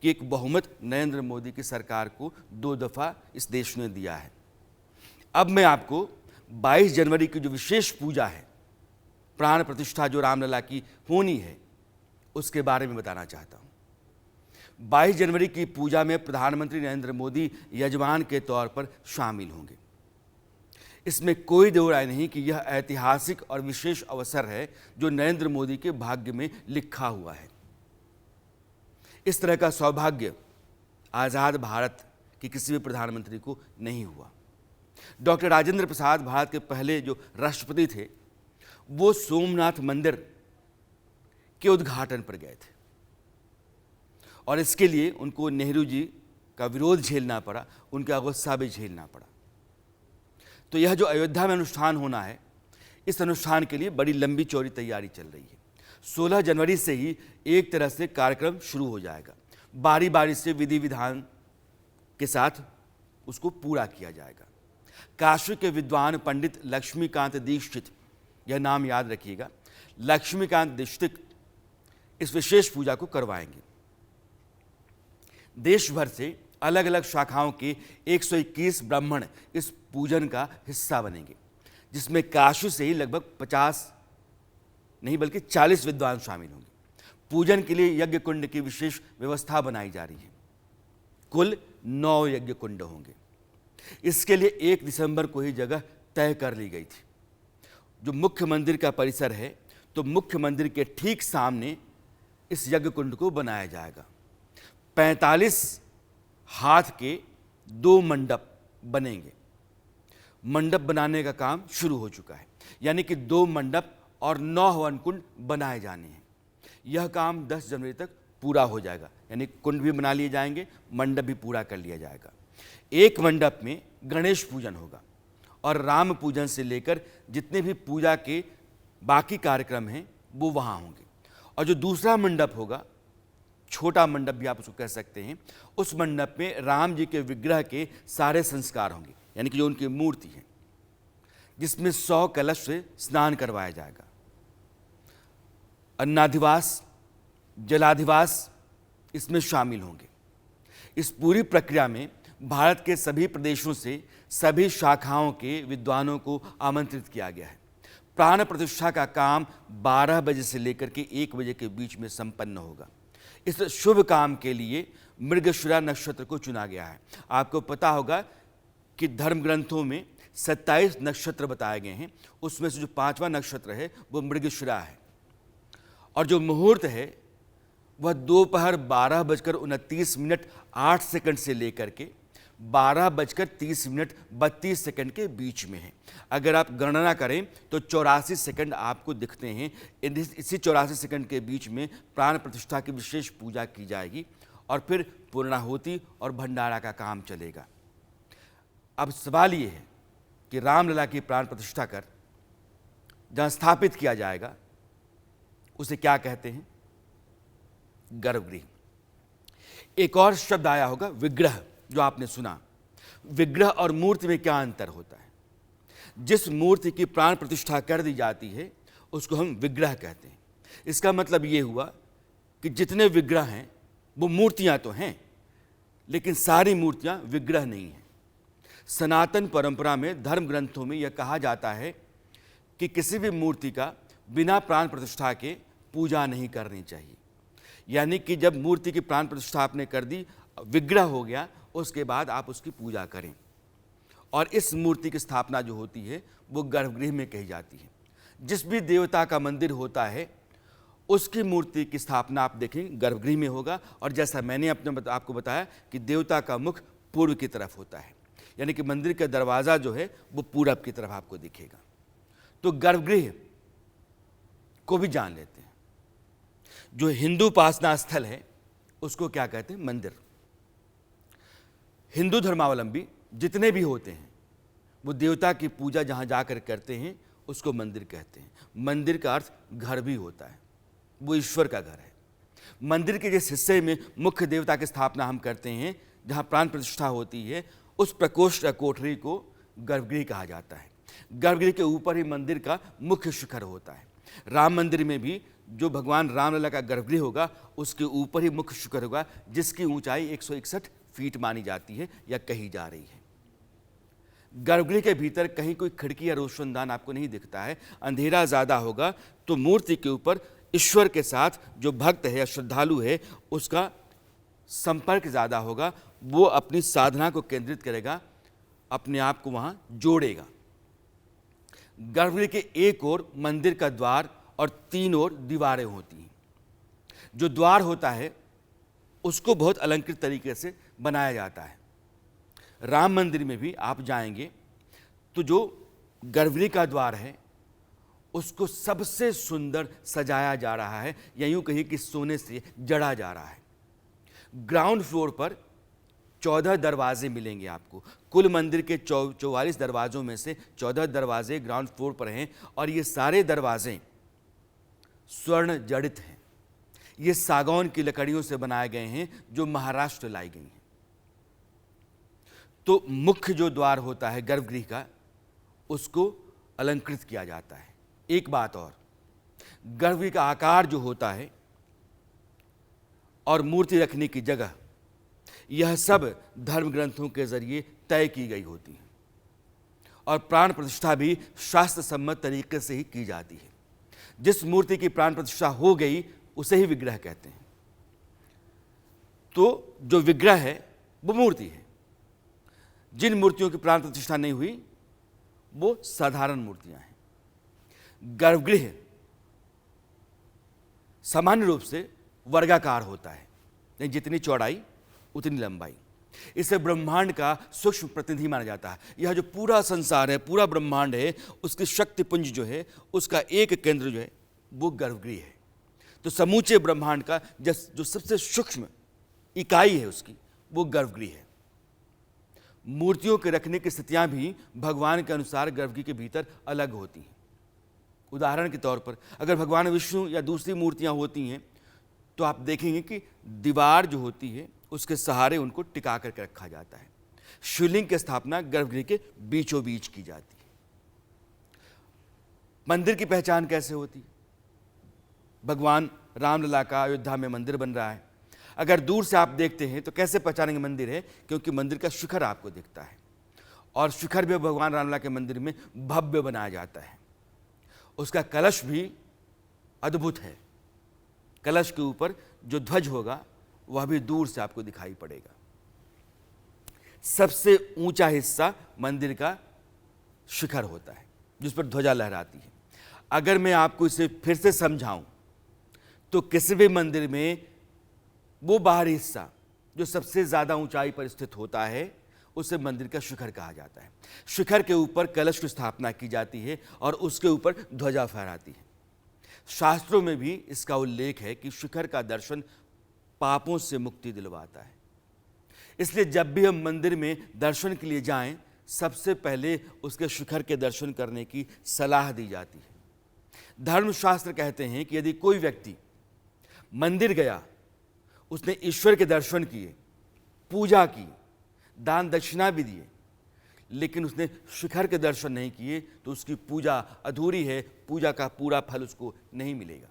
कि एक बहुमत नरेंद्र मोदी की सरकार को 2 दफ़ा इस देश ने दिया है। अब मैं आपको 22 जनवरी की जो विशेष पूजा है, प्राण प्रतिष्ठा जो रामलला की होनी है, उसके बारे में बताना चाहता हूँ। 22 जनवरी की पूजा में प्रधानमंत्री नरेंद्र मोदी यजमान के तौर पर शामिल होंगे। इसमें कोई दो राय नहीं कि यह ऐतिहासिक और विशेष अवसर है जो नरेंद्र मोदी के भाग्य में लिखा हुआ है। इस तरह का सौभाग्य आज़ाद भारत के किसी भी प्रधानमंत्री को नहीं हुआ। डॉक्टर राजेंद्र प्रसाद भारत के पहले जो राष्ट्रपति थे, वो सोमनाथ मंदिर के उद्घाटन पर गए थे और इसके लिए उनको नेहरू जी का विरोध झेलना पड़ा, उनका गुस्सा भी झेलना पड़ा। तो यह जो अयोध्या में अनुष्ठान होना है, इस अनुष्ठान के लिए बड़ी लंबी चौड़ी तैयारी चल रही है। 16 जनवरी से ही एक तरह से कार्यक्रम शुरू हो जाएगा। बारी बारी से विधि विधान के साथ उसको पूरा किया जाएगा। काशी के विद्वान पंडित लक्ष्मीकांत दीक्षित, यह नाम याद रखिएगा, लक्ष्मीकांत दीक्षित इस विशेष पूजा को करवाएंगे। देश भर से अलग अलग शाखाओं के 121 ब्राह्मण इस पूजन का हिस्सा बनेंगे, जिसमें काशी से ही लगभग 50 नहीं बल्कि 40 विद्वान शामिल होंगे। पूजन के लिए यज्ञ कुंड की विशेष व्यवस्था बनाई जा रही है। कुल 9 यज्ञ कुंड होंगे। इसके लिए 1 दिसंबर को ही जगह तय कर ली गई थी। जो मुख्य मंदिर का परिसर है, तो मुख्य मंदिर के ठीक सामने इस यज्ञ कुंड को बनाया जाएगा। 45 हाथ के 2 मंडप बनेंगे। मंडप बनाने का काम शुरू हो चुका है, यानी कि 2 मंडप और 9 हवन कुंड बनाए जाने हैं। यह काम 10 जनवरी तक पूरा हो जाएगा, यानी कुंड भी बना लिए जाएंगे, मंडप भी पूरा कर लिया जाएगा। एक मंडप में गणेश पूजन होगा और राम पूजन से लेकर जितने भी पूजा के बाकी कार्यक्रम हैं वो वहाँ होंगे। और जो दूसरा मंडप होगा, छोटा मंडप भी आप उसको कह सकते हैं, उस मंडप में राम जी के विग्रह के सारे संस्कार होंगे, यानी कि जो उनकी मूर्ति है, जिसमें 100 कलश से स्नान करवाया जाएगा। अन्नाधिवास, जलाधिवास इसमें शामिल होंगे। इस पूरी प्रक्रिया में भारत के सभी प्रदेशों से सभी शाखाओं के विद्वानों को आमंत्रित किया गया है। प्राण प्रतिष्ठा का काम 12 बजे से लेकर के 1 बजे के बीच में संपन्न होगा। इस शुभ काम के लिए मृगशिरा नक्षत्र को चुना गया है। आपको पता होगा कि धर्म ग्रंथों में 27 नक्षत्र बताए गए हैं, उसमें से जो 5वां नक्षत्र है वो मृगशिरा है। और जो मुहूर्त है वह दोपहर 12:29:08 से लेकर के 12:30:32 के बीच में है। अगर आप गणना करें तो 84 सेकंड आपको दिखते हैं। इसी 84 सेकंड के बीच में प्राण प्रतिष्ठा की विशेष पूजा की जाएगी और फिर पूर्णाहुति और भंडारा का काम चलेगा। अब सवाल ये है कि रामलला की प्राण प्रतिष्ठा कर जहाँ स्थापित किया जाएगा उसे क्या कहते हैं? गर्भगृह। एक और शब्द आया होगा विग्रह, जो आपने सुना। विग्रह और मूर्ति में क्या अंतर होता है? जिस मूर्ति की प्राण प्रतिष्ठा कर दी जाती है उसको हम विग्रह कहते हैं। इसका मतलब ये हुआ कि जितने विग्रह हैं वो मूर्तियां तो हैं, लेकिन सारी मूर्तियां विग्रह नहीं हैं। सनातन परंपरा में, धर्म ग्रंथों में यह कहा जाता है कि किसी भी मूर्ति का बिना प्राण प्रतिष्ठा के पूजा नहीं करनी चाहिए। यानी कि जब मूर्ति की प्राण प्रतिष्ठा आपने कर दी, विग्रह हो गया, उसके बाद आप उसकी पूजा करें। और इस मूर्ति की स्थापना जो होती है वो गर्भगृह में कही जाती है। जिस भी देवता का मंदिर होता है उसकी मूर्ति की स्थापना आप देखें गर्भगृह में होगा। और जैसा मैंने आपको बताया कि देवता का मुख पूर्व की तरफ होता है, यानी कि मंदिर का दरवाज़ा जो है वो पूरब की तरफ आपको दिखेगा। तो गर्भगृह को भी जान लेते हैं। जो हिंदू उपासना स्थल है उसको क्या कहते हैं? मंदिर। हिंदू धर्मावलंबी जितने भी होते हैं वो देवता की पूजा जहाँ जाकर करते हैं उसको मंदिर कहते हैं। मंदिर का अर्थ घर भी होता है, वो ईश्वर का घर है। मंदिर के जिस हिस्से में मुख्य देवता की स्थापना हम करते हैं, जहाँ प्राण प्रतिष्ठा होती है, उस प्रकोष्ठ या कोठरी को गर्भगृह कहा जाता है। गर्भगृह के ऊपर ही मंदिर का मुख्य शिखर होता है। राम मंदिर में भी जो भगवान रामलला का गर्भगृह होगा उसके ऊपर ही मुख्य शिखर होगा, जिसकी ऊंचाई 161 फीट मानी जाती है या कही जा रही है। गर्भगृह के भीतर कहीं कोई खिड़की या रोशनदान आपको नहीं दिखता है। अंधेरा ज़्यादा होगा तो मूर्ति के ऊपर ईश्वर के साथ जो भक्त है या श्रद्धालु है उसका संपर्क ज़्यादा होगा। वो अपनी साधना को केंद्रित करेगा, अपने आप को वहाँ जोड़ेगा। गर्भगृह के एक ओर मंदिर का द्वार और 3 ओर दीवारें होती हैं। जो द्वार होता है उसको बहुत अलंकृत तरीके से बनाया जाता है। राम मंदिर में भी आप जाएंगे तो जो गर्भगृह का द्वार है उसको सबसे सुंदर सजाया जा रहा है, या यूं कहिए कि सोने से जड़ा जा रहा है। ग्राउंड फ्लोर पर 14 दरवाजे मिलेंगे आपको। कुल मंदिर के 44 दरवाजों में से 14 दरवाजे ग्राउंड फ्लोर पर हैं और ये सारे दरवाजे स्वर्ण जड़ित हैं। ये सागौन की लकड़ियों से बनाए गए हैं जो महाराष्ट्र लाई गई हैं। तो मुख्य जो द्वार होता है गर्भगृह का उसको अलंकृत किया जाता है। एक बात और, गर्भगृह का आकार जो होता है और मूर्ति रखने की जगह, यह सब धर्म ग्रंथों के जरिए तय की गई होती है और प्राण प्रतिष्ठा भी शास्त्र सम्मत तरीके से ही की जाती है। जिस मूर्ति की प्राण प्रतिष्ठा हो गई उसे ही विग्रह कहते हैं। तो जो विग्रह है वो मूर्ति है। जिन मूर्तियों की प्राण प्रतिष्ठा नहीं हुई वो साधारण मूर्तियां हैं। गर्भगृह सामान्य रूप से वर्गाकार होता है, यानी जितनी चौड़ाई उतनी लंबाई। इसे ब्रह्मांड का सूक्ष्म प्रतिनिधि माना जाता है। यह जो पूरा संसार है, पूरा ब्रह्मांड है, उसकी शक्तिपुंज जो है उसका एक केंद्र जो है वो गर्भगृह है। तो समूचे ब्रह्मांड का जो सबसे सूक्ष्म इकाई है उसकी वो गर्भगृह है। मूर्तियों के रखने की स्थितियां भी भगवान के अनुसार गर्भगृह के भीतर अलग होती हैं। उदाहरण के तौर पर अगर भगवान विष्णु या दूसरी मूर्तियां होती हैं तो आप देखेंगे कि दीवार जो होती है उसके सहारे उनको टिका करके रखा जाता है। शिवलिंग की स्थापना गर्भगृह के बीचों बीच की जाती है। मंदिर की पहचान कैसे होती है? भगवान रामलला का अयोध्या में मंदिर बन रहा है। अगर दूर से आप देखते हैं तो कैसे पहचानेंगे मंदिर है? क्योंकि मंदिर का शिखर आपको दिखता है और शिखर भी भगवान रामलला के मंदिर में भव्य बनाया जाता है। उसका कलश भी अद्भुत है। कलश के ऊपर जो ध्वज होगा वह भी दूर से आपको दिखाई पड़ेगा। सबसे ऊंचा हिस्सा मंदिर का शिखर होता है जिस पर ध्वजा लहराती है। अगर मैं आपको इसे फिर से समझाऊं तो किसी भी मंदिर में वो बाहरी हिस्सा जो सबसे ज़्यादा ऊंचाई पर स्थित होता है उसे मंदिर का शिखर कहा जाता है। शिखर के ऊपर कलश की स्थापना की जाती है और उसके ऊपर ध्वजा फहराती है। शास्त्रों में भी इसका उल्लेख है कि शिखर का दर्शन पापों से मुक्ति दिलवाता है। इसलिए जब भी हम मंदिर में दर्शन के लिए जाएं, सबसे पहले उसके शिखर के दर्शन करने की सलाह दी जाती है। धर्मशास्त्र कहते हैं कि यदि कोई व्यक्ति मंदिर गया, उसने ईश्वर के दर्शन किए, पूजा की, दान दक्षिणा भी दिए, लेकिन उसने शिखर के दर्शन नहीं किए तो उसकी पूजा अधूरी है, पूजा का पूरा फल उसको नहीं मिलेगा।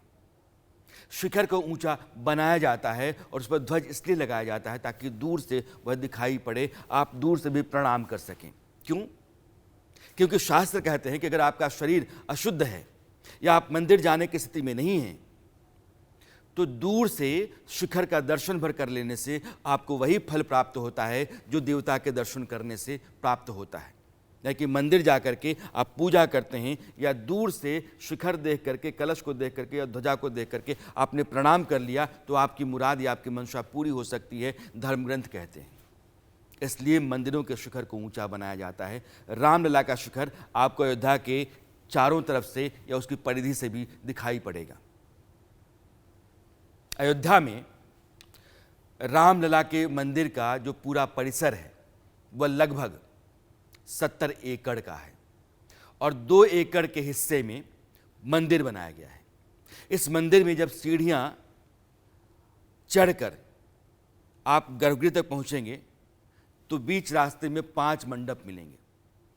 शिखर को ऊंचा बनाया जाता है और उस पर ध्वज इसलिए लगाया जाता है ताकि दूर से वह दिखाई पड़े, आप दूर से भी प्रणाम कर सकें। क्यों? क्योंकि शास्त्र कहते हैं कि अगर आपका शरीर अशुद्ध है या आप मंदिर जाने की स्थिति में नहीं हैं, तो दूर से शिखर का दर्शन भर कर लेने से आपको वही फल प्राप्त होता है जो देवता के दर्शन करने से प्राप्त होता है। कि मंदिर जा करके आप पूजा करते हैं या दूर से शिखर देख करके, कलश को देख करके या ध्वजा को देख करके आपने प्रणाम कर लिया तो आपकी मुराद या आपकी मंशा पूरी हो सकती है, धर्म ग्रंथ कहते हैं। इसलिए मंदिरों के शिखर को ऊंचा बनाया जाता है। रामलला का शिखर आपको अयोध्या के चारों तरफ से या उसकी परिधि से भी दिखाई पड़ेगा। अयोध्या में रामलला के मंदिर का जो पूरा परिसर है वह लगभग 70 एकड़ का है और 2 एकड़ के हिस्से में मंदिर बनाया गया है। इस मंदिर में जब सीढ़ियां चढ़कर आप गर्भगृह तक पहुंचेंगे तो बीच रास्ते में 5 मंडप मिलेंगे।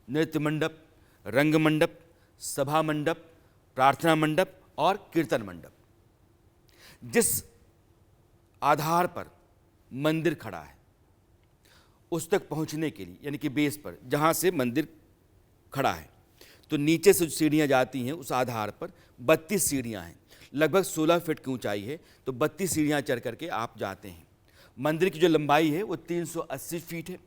नृत्य मंडप, रंग मंडप, सभा मंडप, प्रार्थना मंडप और कीर्तन मंडप। जिस आधार पर मंदिर खड़ा है उस तक पहुंचने के लिए, यानी कि बेस पर जहां से मंदिर खड़ा है, तो नीचे से जो सीढ़ियां जाती हैं उस आधार पर 32 सीढ़ियां हैं। लगभग 16 फीट की ऊंचाई है, तो 32 सीढ़ियां चढ़ करके आप जाते हैं। मंदिर की जो लंबाई है वो 380 फीट है,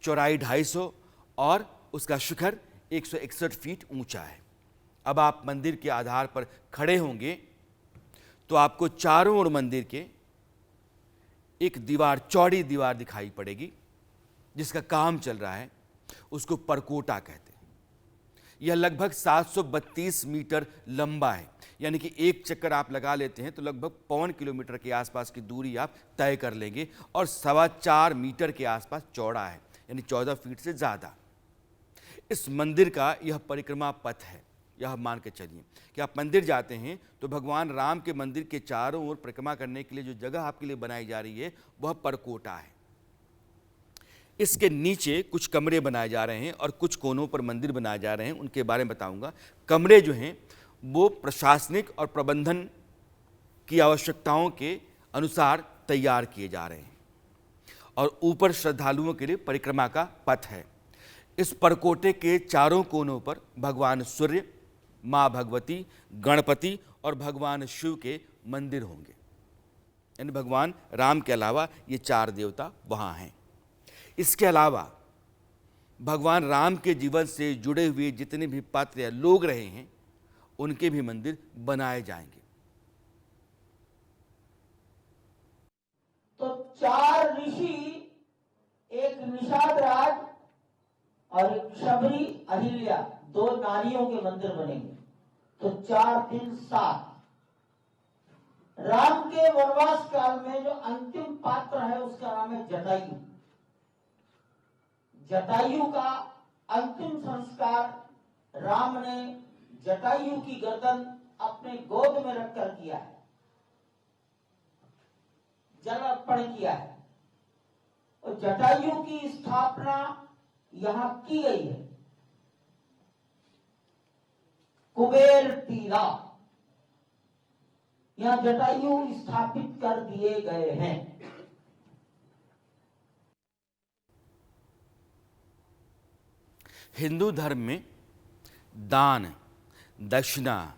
चौड़ाई 250 और उसका शिखर 161 फीट ऊंचा है। अब आप मंदिर के आधार पर खड़े होंगे तो आपको चारों ओर मंदिर के एक दीवार, चौड़ी दीवार दिखाई पड़ेगी जिसका काम चल रहा है, उसको परकोटा कहते हैं। यह लगभग 732 मीटर लंबा है, यानी कि एक चक्कर आप लगा लेते हैं तो लगभग 1.25 किलोमीटर के आसपास की दूरी आप तय कर लेंगे और 4.25 मीटर के आसपास चौड़ा है, यानी 14 फीट से ज़्यादा। इस मंदिर का यह परिक्रमा पथ है। यह मान के चलिए कि आप मंदिर जाते हैं तो भगवान राम के मंदिर के चारों ओर परिक्रमा करने के लिए जो जगह आपके लिए बनाई जा रही है वह परकोटा है। इसके नीचे कुछ कमरे बनाए जा रहे हैं और कुछ कोनों पर मंदिर बनाए जा रहे हैं, उनके बारे में बताऊंगा। कमरे जो हैं वो प्रशासनिक और प्रबंधन की आवश्यकताओं के अनुसार तैयार किए जा रहे हैं और ऊपर श्रद्धालुओं के लिए परिक्रमा का पथ है। इस परकोटे के चारों कोनों पर भगवान सूर्य, माँ भगवती, गणपति और भगवान शिव के मंदिर होंगे। यानी भगवान राम के अलावा ये 4 देवता वहाँ हैं। इसके अलावा भगवान राम के जीवन से जुड़े हुए जितने भी पात्र या लोग रहे हैं उनके भी मंदिर बनाए जाएंगे। तो 4 ऋषि, एक निषाद राज और एक शबरी अहिल्या, 2 नारियों के मंदिर बनेंगे। तो 4 3 7। राम के वनवास काल में जो अंतिम पात्र है उसका नाम है जटायु। जटायु का अंतिम संस्कार राम ने जटायु की गर्दन अपने गोद में रखकर किया है, जल अर्पण किया है। और जटायु की स्थापना यहां की गई है कुबेर टीला, यहां जटायु स्थापित कर दिए गए हैं। हिंदू धर्म में दान, दक्षिणा,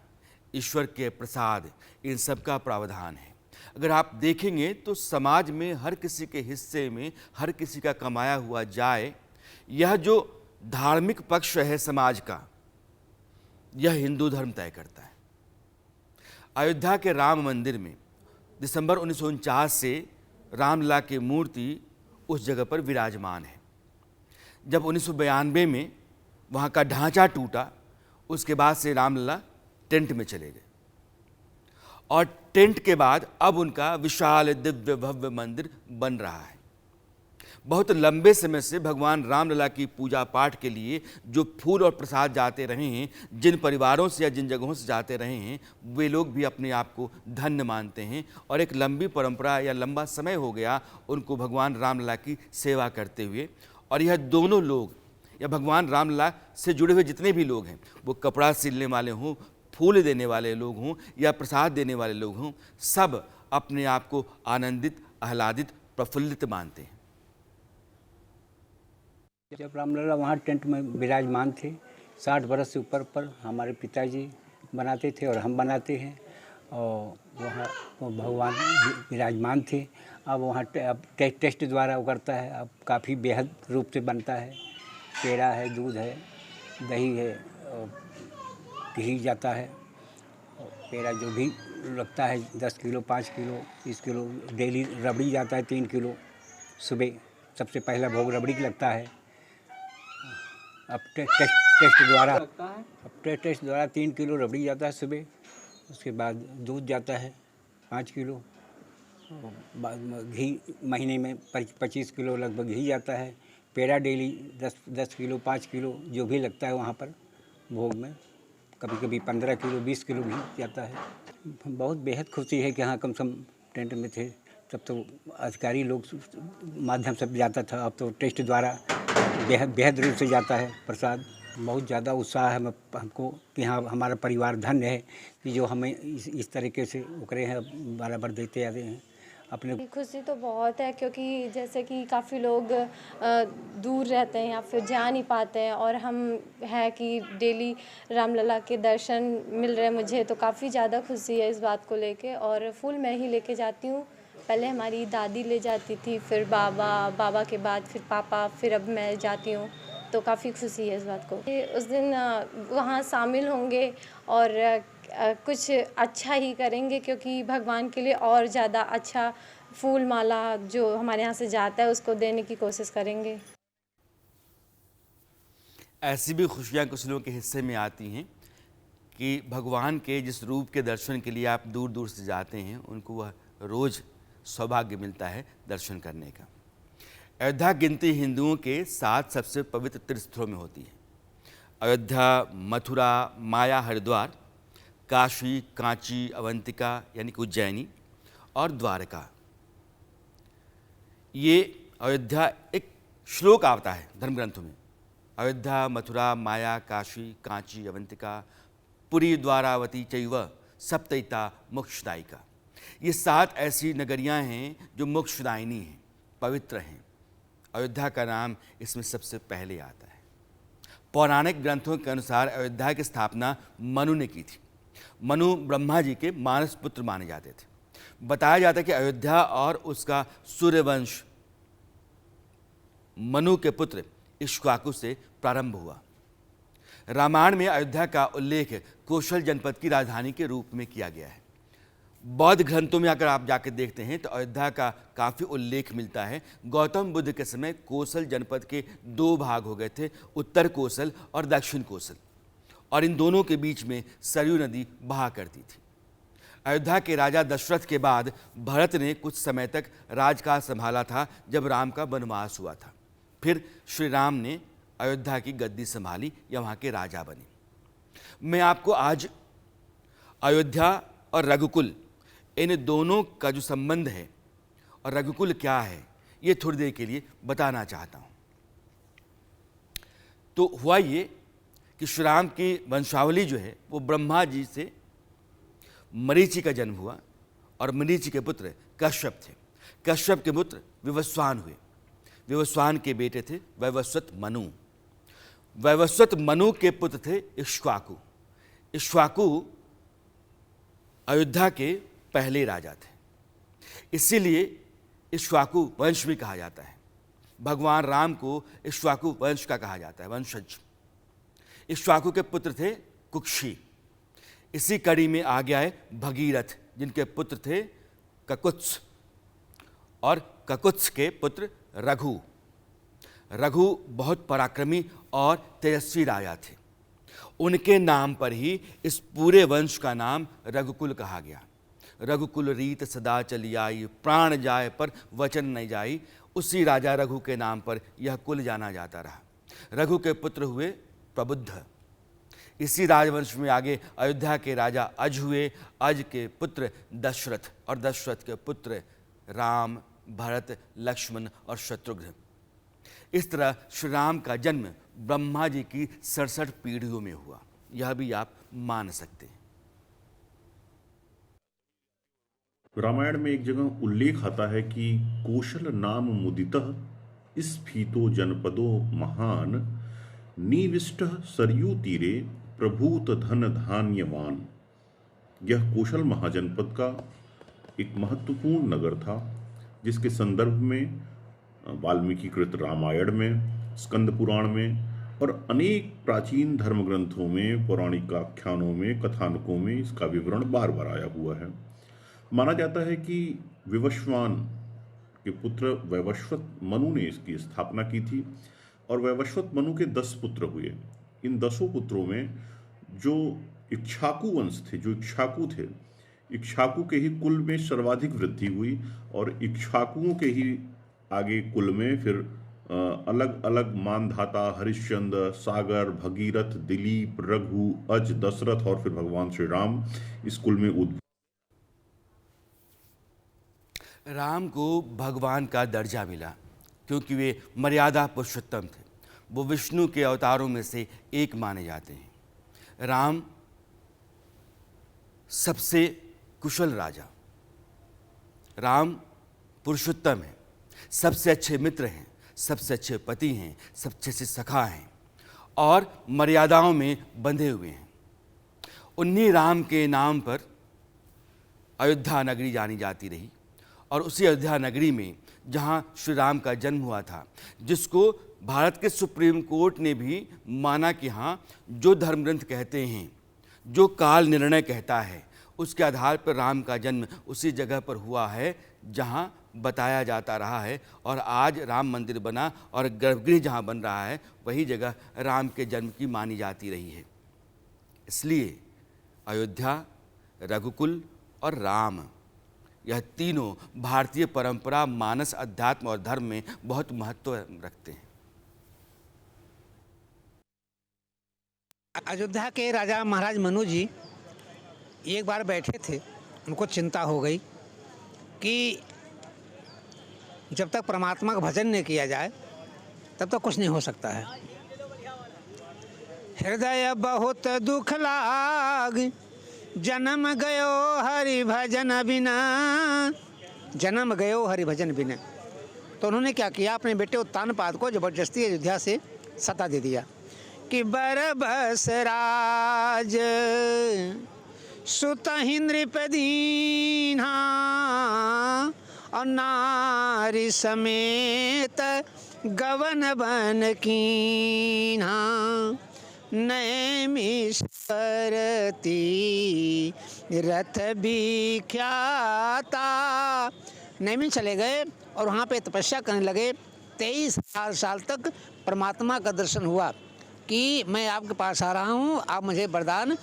ईश्वर के प्रसाद, इन सब का प्रावधान है। अगर आप देखेंगे तो समाज में हर किसी के हिस्से में हर किसी का कमाया हुआ जाए, यह जो धार्मिक पक्ष है समाज का, यह हिंदू धर्म तय करता है। अयोध्या के राम मंदिर में दिसंबर 1949 से रामलला की मूर्ति उस जगह पर विराजमान है। जब 1992 में वहाँ का ढांचा टूटा, उसके बाद से रामलला टेंट में चले गए और टेंट के बाद अब उनका विशाल दिव्य भव्य मंदिर बन रहा है। बहुत लंबे समय से भगवान रामलला की पूजा पाठ के लिए जो फूल और प्रसाद जाते रहे हैं, जिन परिवारों से या जिन जगहों से जाते रहे हैं, वे लोग भी अपने आप को धन्य मानते हैं और एक लंबी परंपरा या लंबा समय हो गया उनको भगवान रामलला की सेवा करते हुए। और यह दोनों लोग या भगवान रामलला से जुड़े हुए जितने भी लोग हैं, वो कपड़ा सिलने वाले हों, फूल देने वाले लोग हों या प्रसाद देने वाले लोग हों, सब अपने आप को आनंदित, आह्लादित, प्रफुल्लित मानते हैं। जब रामलला वहाँ टेंट में विराजमान थे, 60 बरस से ऊपर पर हमारे पिताजी बनाते थे और हम बनाते हैं, और वहाँ वो भगवान विराजमान थे। अब वहाँ अब टेस्ट द्वारा वो करता है, अब काफ़ी बेहद रूप से बनता है। पेड़ा है, दूध है, दही है, और घी जाता है। और पेड़ा जो भी लगता है 10 किलो, 5 किलो, 30 किलो, डेली रबड़ी जाता है 3 किलो। सुबह सबसे पहला भोग रबड़ी का लगता है। अब टेस्ट द्वारा 3 किलो रबड़ी जाता है सुबह। उसके बाद दूध जाता है 5 किलो। बाद में घी महीने में 25 किलो लगभग घी जाता है। पेड़ा डेली 10 किलो, 5 किलो जो भी लगता है वहाँ पर भोग में। कभी कभी 15 किलो, 20 किलो घी जाता है। बहुत बेहद खुशी है कि हाँ कम से कम टेंट में थे। तब तो अधिकारी लोग माध्यम से जाता था, अब तो टेस्ट द्वारा बेहद रूप से जाता है प्रसाद। बहुत ज़्यादा उत्साह है हमको कि हाँ हमारा परिवार धन्य है कि जो हमें इस तरीके से उकरे हैं, बराबर देते आ रहे हैं अपने। खुशी तो बहुत है, क्योंकि जैसे कि काफ़ी लोग दूर रहते हैं या फिर जा नहीं पाते हैं, और हम है कि डेली रामलला के दर्शन मिल रहे हैं मुझे, तो काफ़ी ज़्यादा खुशी है इस बात को लेके। और फूल मैं ही लेके जाती हूँ। पहले हमारी दादी ले जाती थी, फिर बाबा के बाद फिर पापा, फिर अब मैं जाती हूँ, तो काफ़ी खुशी है इस बात को। उस दिन वहाँ शामिल होंगे और कुछ अच्छा ही करेंगे, क्योंकि भगवान के लिए और ज़्यादा अच्छा फूल माला जो हमारे यहाँ से जाता है उसको देने की कोशिश करेंगे। ऐसी भी खुशियाँ कुछ लोगों के हिस्से में आती हैं कि भगवान के जिस रूप के दर्शन के लिए आप दूर दूर से जाते हैं, उनको वह रोज़ सौभाग्य मिलता है दर्शन करने का। अयोध्या गिनती हिंदुओं के 7 सबसे पवित्र तीर्थस्थलों में होती है। अयोध्या, मथुरा, माया, हरिद्वार, काशी, कांची, अवंतिका यानी कि उज्जैनी और द्वारका। ये अयोध्या एक श्लोक आता है धर्म ग्रंथों में। अयोध्या, मथुरा, माया, काशी, कांची, अवंतिका, पुरी, द्वारावती चैव सप्तैता मोक्षदायिका। ये 7 ऐसी नगरियां हैं जो मोक्षदायिनी हैं, पवित्र हैं। अयोध्या का नाम इसमें सबसे पहले आता है। पौराणिक ग्रंथों के अनुसार अयोध्या की स्थापना मनु ने की थी। मनु ब्रह्मा जी के मानस पुत्र माने जाते थे। बताया जाता है कि अयोध्या और उसका सूर्यवंश मनु के पुत्र इक्ष्वाकु से प्रारंभ हुआ। रामायण में अयोध्या का उल्लेख कौशल जनपद की राजधानी के रूप में किया गया है। बौद्ध ग्रंथों में अगर आप जाकर देखते हैं तो अयोध्या का काफ़ी उल्लेख मिलता है। गौतम बुद्ध के समय कौशल जनपद के 2 भाग हो गए थे, उत्तर कौशल और दक्षिण कौशल, और इन दोनों के बीच में सरयू नदी बहा करती थी। अयोध्या के राजा दशरथ के बाद भरत ने कुछ समय तक राजकाज संभाला था, जब राम का वनवास हुआ था। फिर श्री राम ने अयोध्या की गद्दी संभाली या वहाँ के राजा बने। मैं आपको आज अयोध्या और रघुकुल, इन दोनों का जो संबंध है और रघुकुल क्या है, ये थोड़ी देर के लिए बताना चाहता हूँ। तो हुआ ये कि श्री राम की वंशावली जो है वो ब्रह्मा जी से मरीचि का जन्म हुआ, और मरीचि के पुत्र कश्यप थे। कश्यप के पुत्र विवस्वान हुए। विवस्वान के बेटे थे वैवस्वत मनु। वैवस्वत मनु के पुत्र थे इक्ष्वाकु। इक्ष्वाकु अयोध्या के पहले राजा थे, इसीलिए इक्ष्वाकु वंश भी कहा जाता है। भगवान राम को इक्ष्वाकु वंश का कहा जाता है, वंशज। इक्ष्वाकु के पुत्र थे कुक्षी। इसी कड़ी में आ गया है भगीरथ, जिनके पुत्र थे ककुत्स, और ककुत्स के पुत्र रघु। रघु बहुत पराक्रमी और तेजस्वी राजा थे। उनके नाम पर ही इस पूरे वंश का नाम रघुकुल कहा गया। रघुकुल रीत सदा चली आई, प्राण जाए पर वचन नहीं जाई। उसी राजा रघु के नाम पर यह कुल जाना जाता रहा। रघु के पुत्र हुए प्रबुद्ध। इसी राजवंश में आगे अयोध्या के राजा अज हुए। अज के पुत्र दशरथ, और दशरथ के पुत्र राम, भरत, लक्ष्मण और शत्रुघ्न। इस तरह श्री राम का जन्म ब्रह्मा जी की 67 पीढ़ियों में हुआ, यह भी आप मान सकते हैं। रामायण में एक जगह उल्लेख आता है कि कौशल नाम मुदितः स्फीतो जनपदो महान निविष्ट सरयू तीरे प्रभूत धन धान्यवान। यह कौशल महाजनपद का एक महत्वपूर्ण नगर था, जिसके संदर्भ में वाल्मीकि कृत रामायण में, स्कंद पुराण में और अनेक प्राचीन धर्म ग्रंथों में, पौराणिक आख्यानों में, कथानकों में इसका विवरण बार बार आया हुआ है। माना जाता है कि विवस्वान के पुत्र वैवस्वत मनु ने इसकी स्थापना की थी और वैवस्वत मनु के 10 पुत्र हुए। इन 10 पुत्रों में जो इक्ष्वाकु वंश थे, जो इक्ष्वाकु थे, इक्ष्वाकु के ही कुल में सर्वाधिक वृद्धि हुई और इक्ष्वाकुओं के ही आगे कुल में फिर अलग अलग मानधाता, हरिश्चंद्र, सागर, भगीरथ, दिलीप, रघु, अज, दशरथ और फिर भगवान श्री राम इस कुल में उद्भव। राम को भगवान का दर्जा मिला क्योंकि वे मर्यादा पुरुषोत्तम थे। वो विष्णु के अवतारों में से एक माने जाते हैं। राम सबसे कुशल राजा, राम पुरुषोत्तम है, सबसे अच्छे मित्र हैं, सबसे अच्छे पति हैं, सबसे अच्छे सखा हैं और मर्यादाओं में बंधे हुए हैं। उन्हीं राम के नाम पर अयोध्या नगरी जानी जाती रही और उसी अयोध्या नगरी में जहाँ श्री राम का जन्म हुआ था, जिसको भारत के सुप्रीम कोर्ट ने भी माना कि हाँ, जो धर्मग्रंथ कहते हैं, जो काल निर्णय कहता है, उसके आधार पर राम का जन्म उसी जगह पर हुआ है जहाँ बताया जाता रहा है। और आज राम मंदिर बना और गर्भगृह जहाँ बन रहा है, वही जगह राम के जन्म की मानी जाती रही है। इसलिए अयोध्या, रघुकुल और राम, यह तीनों भारतीय परंपरा, मानस, अध्यात्म और धर्म में बहुत महत्व रखते हैं। अयोध्या के राजा महाराज मनु जी एक बार बैठे थे, उनको चिंता हो गई कि जब तक परमात्मा का भजन नहीं किया जाए तब तक कुछ नहीं हो सकता है। हृदय बहुत दुख लाग, जन्म गयो हरि भजन बिना, जन्म गयो हरि भजन बिना। तो उन्होंने क्या किया, अपने बेटे उत्तानपाद को जबरदस्ती अयोध्या से सता दे दिया कि बरबस राज सुतहि नृपदीन्हा और नारी समेत गवन बन कीन्हा, नैमिष करती रथ विख्याता। नैमिष चले गए और वहाँ पे तपस्या करने लगे। 23,000 साल तक परमात्मा का दर्शन हुआ कि मैं आपके पास आ रहा हूँ, आप मुझे वरदान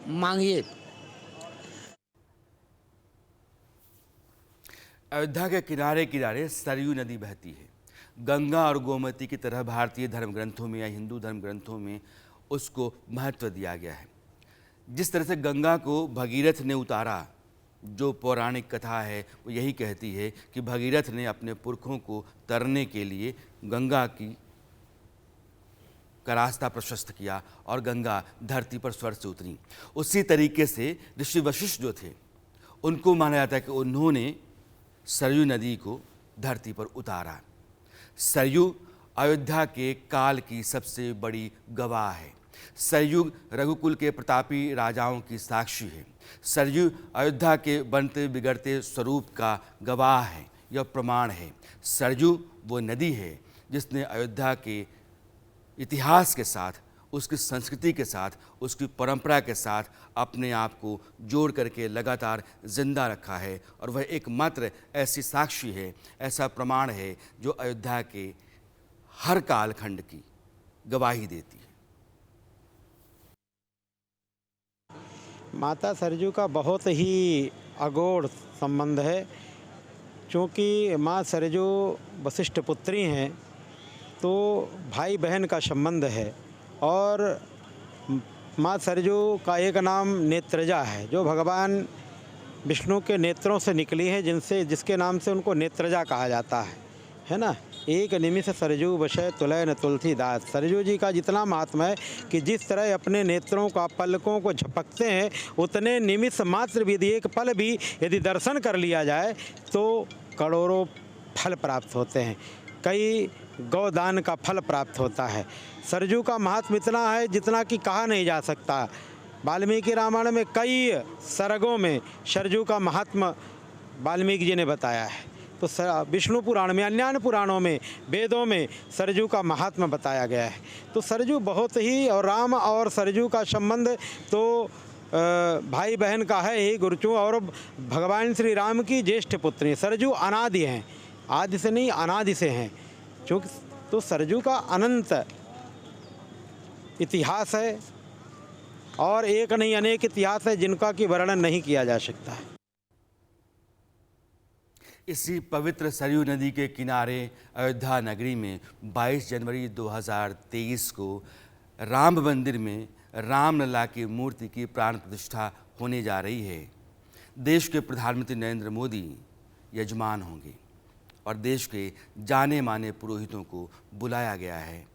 मांगिए। अयोध्या के किनारे किनारे सरयू नदी बहती है। गंगा और गोमती की तरह भारतीय धर्म ग्रंथों में या हिंदू धर्म ग्रंथों में उसको महत्व दिया गया है। जिस तरह से गंगा को भगीरथ ने उतारा, जो पौराणिक कथा है वो यही कहती है कि भगीरथ ने अपने पुरखों को तरने के लिए गंगा का रास्ता प्रशस्त किया और गंगा धरती पर स्वर्ग से उतरी। उसी तरीके से ऋषि वशिष्ठ जो थे, उनको माना जाता है कि उन्होंने सरयू नदी को धरती पर उतारा। सरयू अयोध्या के काल की सबसे बड़ी गवाह है। सरयू रघुकुल के प्रतापी राजाओं की साक्षी है। सरयू अयोध्या के बनते बिगड़ते स्वरूप का गवाह है, यह प्रमाण है। सरयू वो नदी है जिसने अयोध्या के इतिहास के साथ, उसकी संस्कृति के साथ, उसकी परंपरा के साथ अपने आप को जोड़ करके लगातार जिंदा रखा है और वह एकमात्र ऐसी साक्षी है, ऐसा प्रमाण है जो अयोध्या के हर कालखंड की गवाही देती है। माता सरयू का बहुत ही अगोड़ संबंध है, क्योंकि माँ सरयू वशिष्ठ पुत्री हैं, तो भाई बहन का संबंध है। और माँ सरयू का एक नाम नेत्रजा है, जो भगवान विष्णु के नेत्रों से निकली है, जिसके नाम से उनको नेत्रजा कहा जाता है ना। एक निमिष सरजू बशय तुलय न तुलसीदास। सरजू जी का जितना महात्मा है कि जिस तरह अपने नेत्रों का पलकों को झपकते हैं, उतने निमिष मात्र भी, एक पल भी यदि दर्शन कर लिया जाए तो करोड़ों फल प्राप्त होते हैं, कई गौदान का फल प्राप्त होता है। सरजू का महात्म इतना है जितना कि कहा नहीं जा सकता। वाल्मीकि रामायण में कई सर्गों में सरजू का महात्म वाल्मीकि जी ने बताया है। तो विष्णु पुराण में, अन्य पुराणों में, वेदों में सरजू का महात्मा बताया गया है। तो सरजू बहुत ही, और राम और सरजू का संबंध तो भाई बहन का है ही गुरुचू, और भगवान श्री राम की ज्येष्ठ पुत्री सरजू अनादि हैं, आदि से नहीं अनादि से हैं। क्योंकि तो सरजू का अनंत इतिहास है, और एक नहीं अनेक इतिहास है जिनका कि वर्णन नहीं किया जा सकता है। इसी पवित्र सरयू नदी के किनारे अयोध्या नगरी में 22 जनवरी 2023 को राम मंदिर में रामलला की मूर्ति की प्राण प्रतिष्ठा होने जा रही है। देश के प्रधानमंत्री नरेंद्र मोदी यजमान होंगे और देश के जाने माने पुरोहितों को बुलाया गया है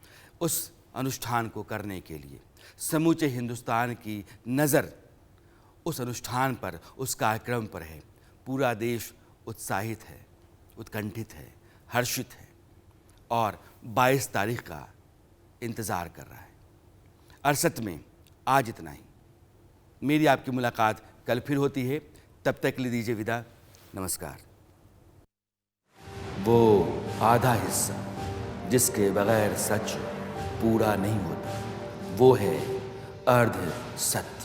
उस अनुष्ठान को करने के लिए। समूचे हिंदुस्तान की नज़र उस अनुष्ठान पर, उस कार्यक्रम पर है। पूरा देश उत्साहित है, उत्कंठित है, हर्षित है और 22 तारीख का इंतज़ार कर रहा है। अरसत में आज इतना ही। मेरी आपकी मुलाकात कल फिर होती है, तब तक के लिए दीजिए विदा। नमस्कार। वो आधा हिस्सा जिसके बगैर सच पूरा नहीं होता, वो है अर्ध सत्य।